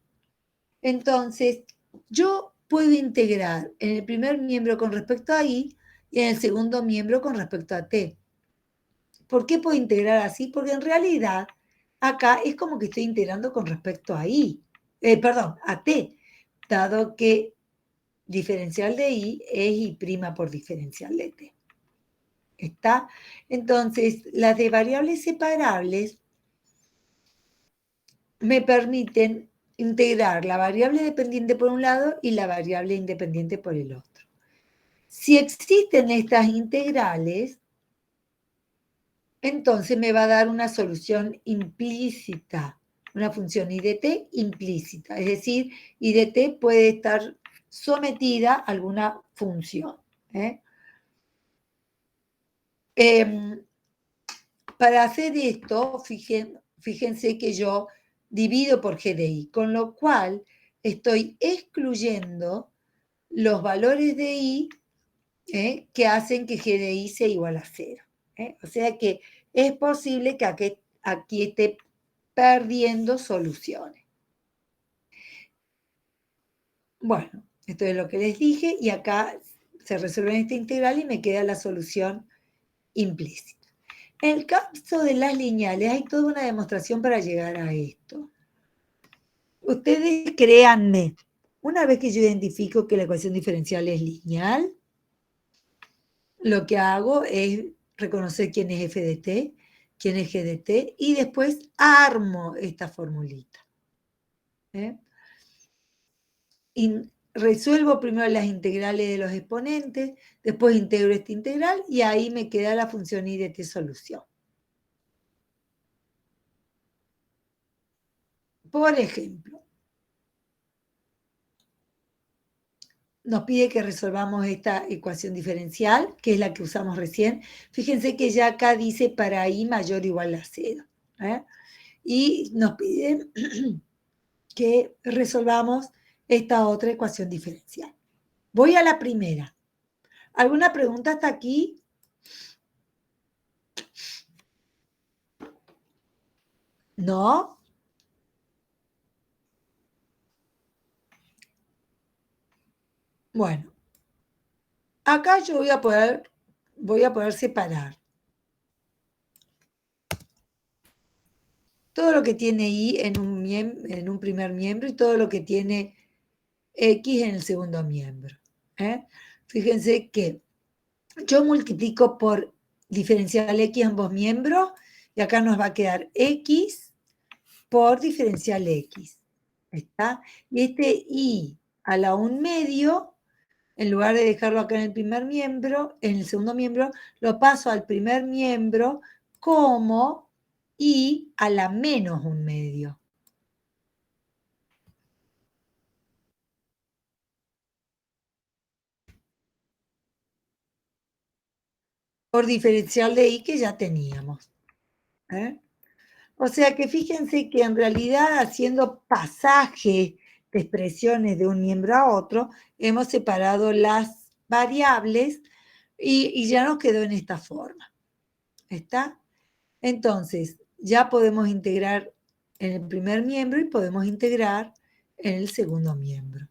Entonces, yo puedo integrar en el primer miembro con respecto a i y en el segundo miembro con respecto a t. ¿Por qué puedo integrar así? Porque en realidad acá es como que estoy integrando con respecto a a t, dado que diferencial de i es i' por diferencial de t. ¿Está? Entonces, las de variables separables me permiten integrar la variable dependiente por un lado y la variable independiente por el otro. Si existen estas integrales, entonces me va a dar una solución implícita, una función i de t implícita, es decir, i de t puede estar sometida a alguna función. Para hacer esto, fíjense que yo divido por g de i, con lo cual estoy excluyendo los valores de i que hacen que g de i sea igual a 0. O sea que es posible que aquí esté perdiendo soluciones. Bueno, esto es lo que les dije, y acá se resuelve esta integral y me queda la solución implícita. En el caso de las lineales hay toda una demostración para llegar a esto. Ustedes créanme, una vez que yo identifico que la ecuación diferencial es lineal, lo que hago es reconocer quién es f de t, quién es g de t, y después armo esta formulita. Y resuelvo primero las integrales de los exponentes, después integro esta integral, y ahí me queda la función i de t solución. Por ejemplo, nos pide que resolvamos esta ecuación diferencial, que es la que usamos recién. Fíjense que ya acá dice para i mayor o igual a 0. Y nos pide que resolvamos esta otra ecuación diferencial. Voy a la primera. ¿Alguna pregunta hasta aquí? ¿No? Bueno, acá yo voy a poder separar todo lo que tiene i en un primer miembro y todo lo que tiene x en el segundo miembro. Fíjense que yo multiplico por diferencial x ambos miembros y acá nos va a quedar x por diferencial x. ¿Está? Y este i a la 1 medio En lugar de dejarlo acá en el primer miembro, en el segundo miembro, lo paso al primer miembro como I a la menos un medio. Por diferencial de I que ya teníamos. O sea que fíjense que en realidad haciendo pasaje de expresiones de un miembro a otro, hemos separado las variables y ya nos quedó en esta forma. ¿Está? Entonces, ya podemos integrar en el primer miembro y podemos integrar en el segundo miembro.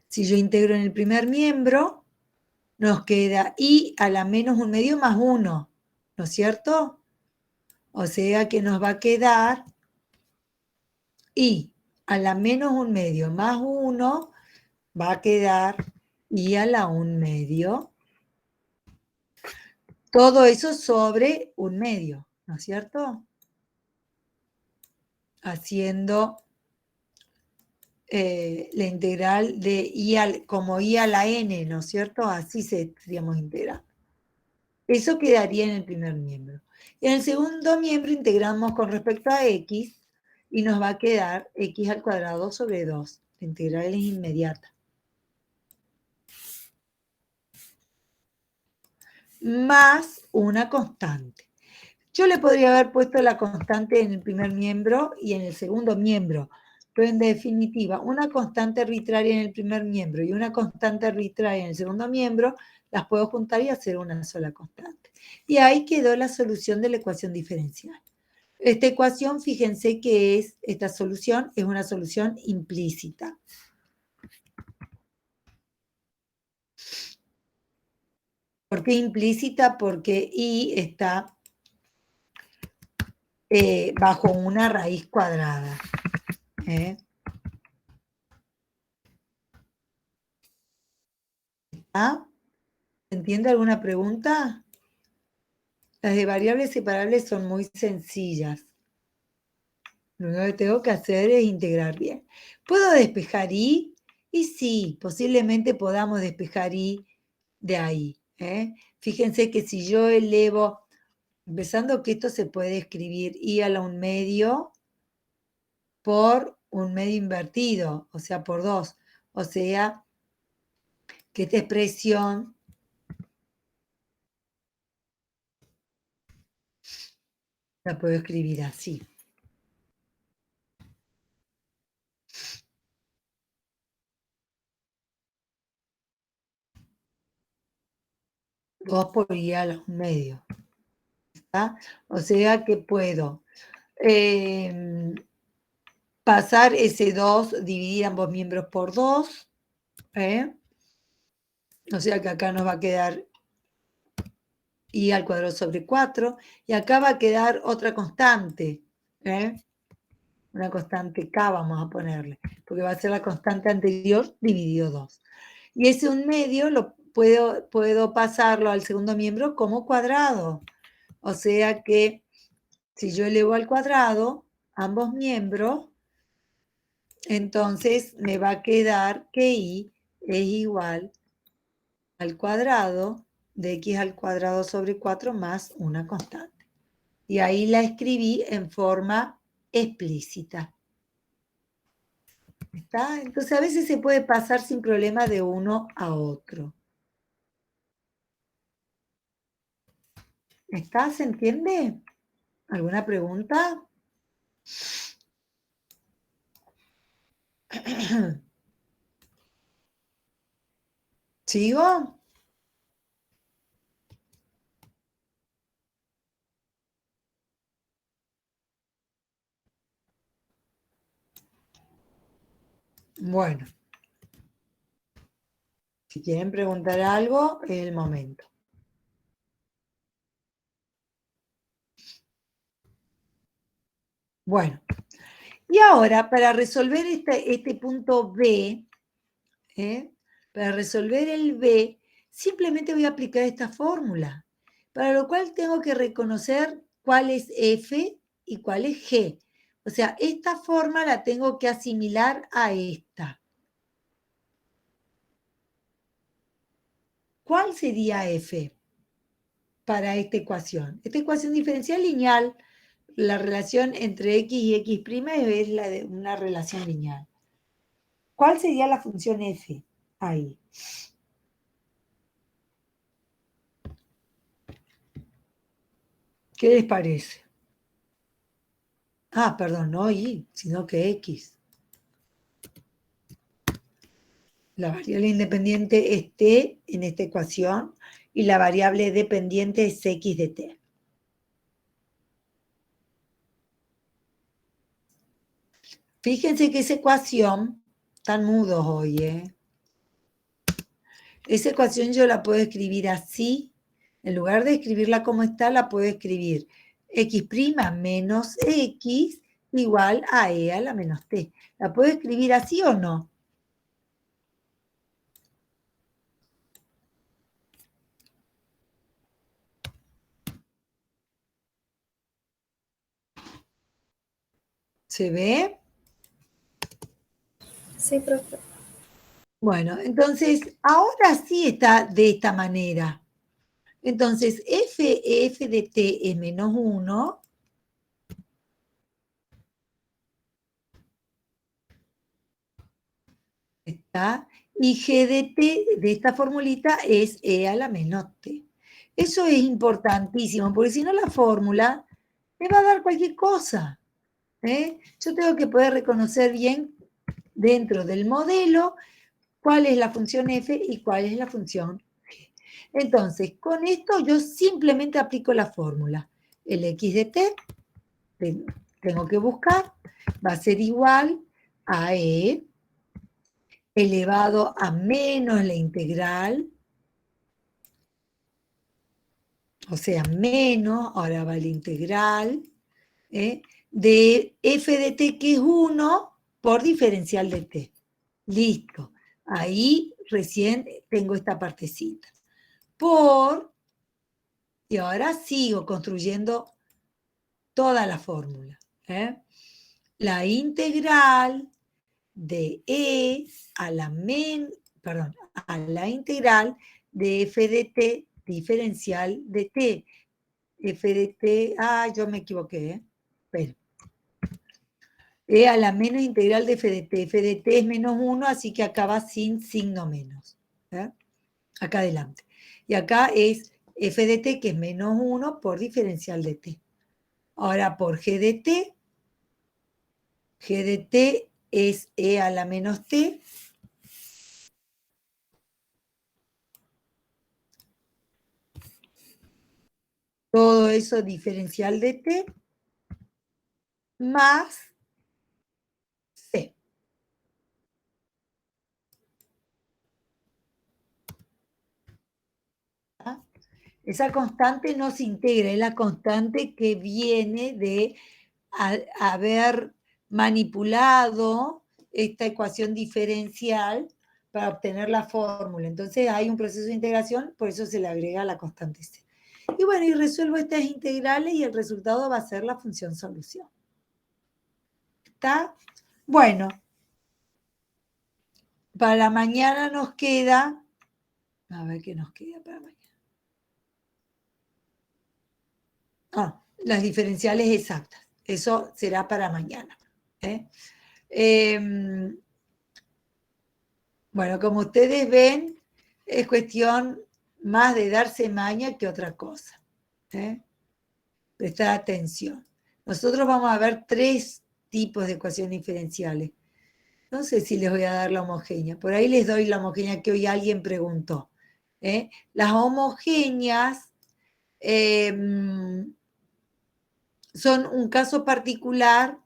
Si yo integro en el primer miembro, nos queda I a la menos un medio más 1, ¿no es cierto? O sea que nos va a quedar I a la menos un medio más 1, va a quedar I a la un medio. Todo eso sobre un medio, ¿no es cierto? Haciendo la integral de como I a la n, ¿no es cierto? Así seríamos integrando. Eso quedaría en el primer miembro. Y en el segundo miembro integramos con respecto a x y nos va a quedar x al cuadrado sobre 2. La integral es inmediata. Más una constante. Yo le podría haber puesto la constante en el primer miembro y en el segundo miembro, pero en definitiva, una constante arbitraria en el primer miembro y una constante arbitraria en el segundo miembro, las puedo juntar y hacer una sola constante. Y ahí quedó la solución de la ecuación diferencial. Esta ecuación, fíjense que esta solución es una solución implícita. ¿Por qué implícita? Porque I está bajo una raíz cuadrada. ¿Ah? ¿Entiende alguna pregunta? Las de variables separables son muy sencillas. Lo único que tengo que hacer es integrar bien. ¿Puedo despejar I? Y sí, posiblemente podamos despejar I de ahí. Fíjense que si yo elevo, empezando que esto se puede escribir I a la un medio por un medio invertido, o sea, por 2. O sea, que esta expresión la puedo escribir así. 2 por I a la un medio. ¿Está? O sea que puedo pasar ese 2, dividir ambos miembros por 2. O sea que acá nos va a quedar I al cuadrado sobre 4. Y acá va a quedar otra constante. Una constante K vamos a ponerle. Porque va a ser la constante anterior dividido 2. Y ese un medio lo puedo pasarlo al segundo miembro como cuadrado. O sea que si yo elevo al cuadrado ambos miembros, entonces me va a quedar que I es igual al cuadrado de x al cuadrado sobre 4 más una constante. Y ahí la escribí en forma explícita. ¿Está? Entonces a veces se puede pasar sin problema de uno a otro. ¿Está? ¿Se entiende? ¿Alguna pregunta? ¿Sigo? Bueno. Si quieren preguntar algo, es el momento. Bueno. Y ahora, para resolver este punto B, para resolver el B, simplemente voy a aplicar esta fórmula, para lo cual tengo que reconocer cuál es F y cuál es G. O sea, esta forma la tengo que asimilar a esta. ¿Cuál sería f para esta ecuación? Esta ecuación diferencial lineal, la relación entre x y x' es la de una relación lineal. ¿Cuál sería la función f ahí? ¿Qué les parece? Ah, perdón, no y, sino que x. La variable independiente es t en esta ecuación y la variable dependiente es x de t. Fíjense que esa ecuación, están mudos hoy, esa ecuación yo la puedo escribir así. En lugar de escribirla como está, la puedo escribir x' menos x igual a e a la menos t. ¿La puedo escribir así o no? ¿Se ve? Sí, profe. Bueno, entonces ahora sí está de esta manera. Entonces f de t es menos 1. ¿Está? Y g de t de esta formulita es e a la menos t. Eso es importantísimo, porque si no la fórmula me va a dar cualquier cosa. Yo tengo que poder reconocer bien dentro del modelo cuál es la función f y cuál es la función g. Entonces, con esto yo simplemente aplico la fórmula. El x de t, tengo que buscar, va a ser igual a e elevado a menos la integral, o sea, menos, ahora va la integral, de f de t, que es 1, por diferencial de t. Listo. Ahí recién tengo esta partecita. Y ahora sigo construyendo toda la fórmula. La integral de e a la integral de f de t diferencial de t. F de t, yo me equivoqué, Pero, e a la menos integral de f de t. F de t es menos 1, así que acá va sin signo menos. Acá adelante. Y acá es f de t, que es menos 1 por diferencial de t. Ahora por g de t es e a la menos t. Todo eso diferencial de t más c. Esa constante no se integra, es la constante que viene de haber manipulado esta ecuación diferencial para obtener la fórmula. Entonces hay un proceso de integración, por eso se le agrega la constante c. Y bueno, y resuelvo estas integrales y el resultado va a ser la función solución. ¿Está? Bueno, para mañana nos queda, a ver qué nos queda para mañana. Las diferenciales exactas. Eso será para mañana. Bueno, como ustedes ven, es cuestión más de darse maña que otra cosa. Prestar atención. Nosotros vamos a ver 3 tipos de ecuaciones diferenciales. No sé si les voy a dar la homogénea. Por ahí les doy la homogénea que hoy alguien preguntó. Las homogéneas son un caso particular.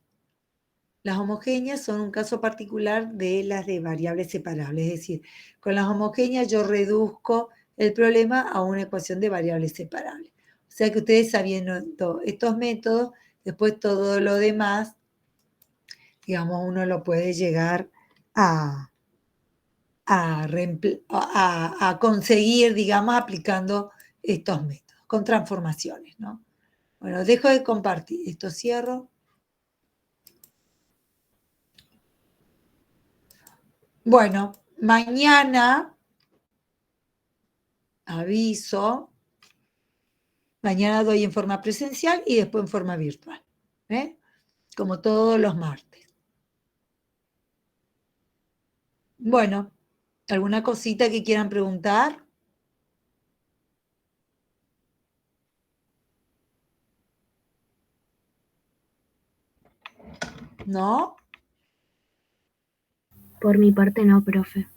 Las homogéneas son un caso particular de las de variables separables. Es decir, con las homogéneas yo reduzco el problema a una ecuación de variables separables. O sea que ustedes sabiendo estos métodos, después todo lo demás, digamos, uno lo puede llegar a conseguir, digamos, aplicando estos métodos, con transformaciones, ¿no? Bueno, dejo de compartir. Esto cierro. Bueno, mañana aviso. Mañana doy en forma presencial y después en forma virtual, ¿eh? Como todos los martes. Bueno, ¿alguna cosita que quieran preguntar? ¿No? Por mi parte no, profe.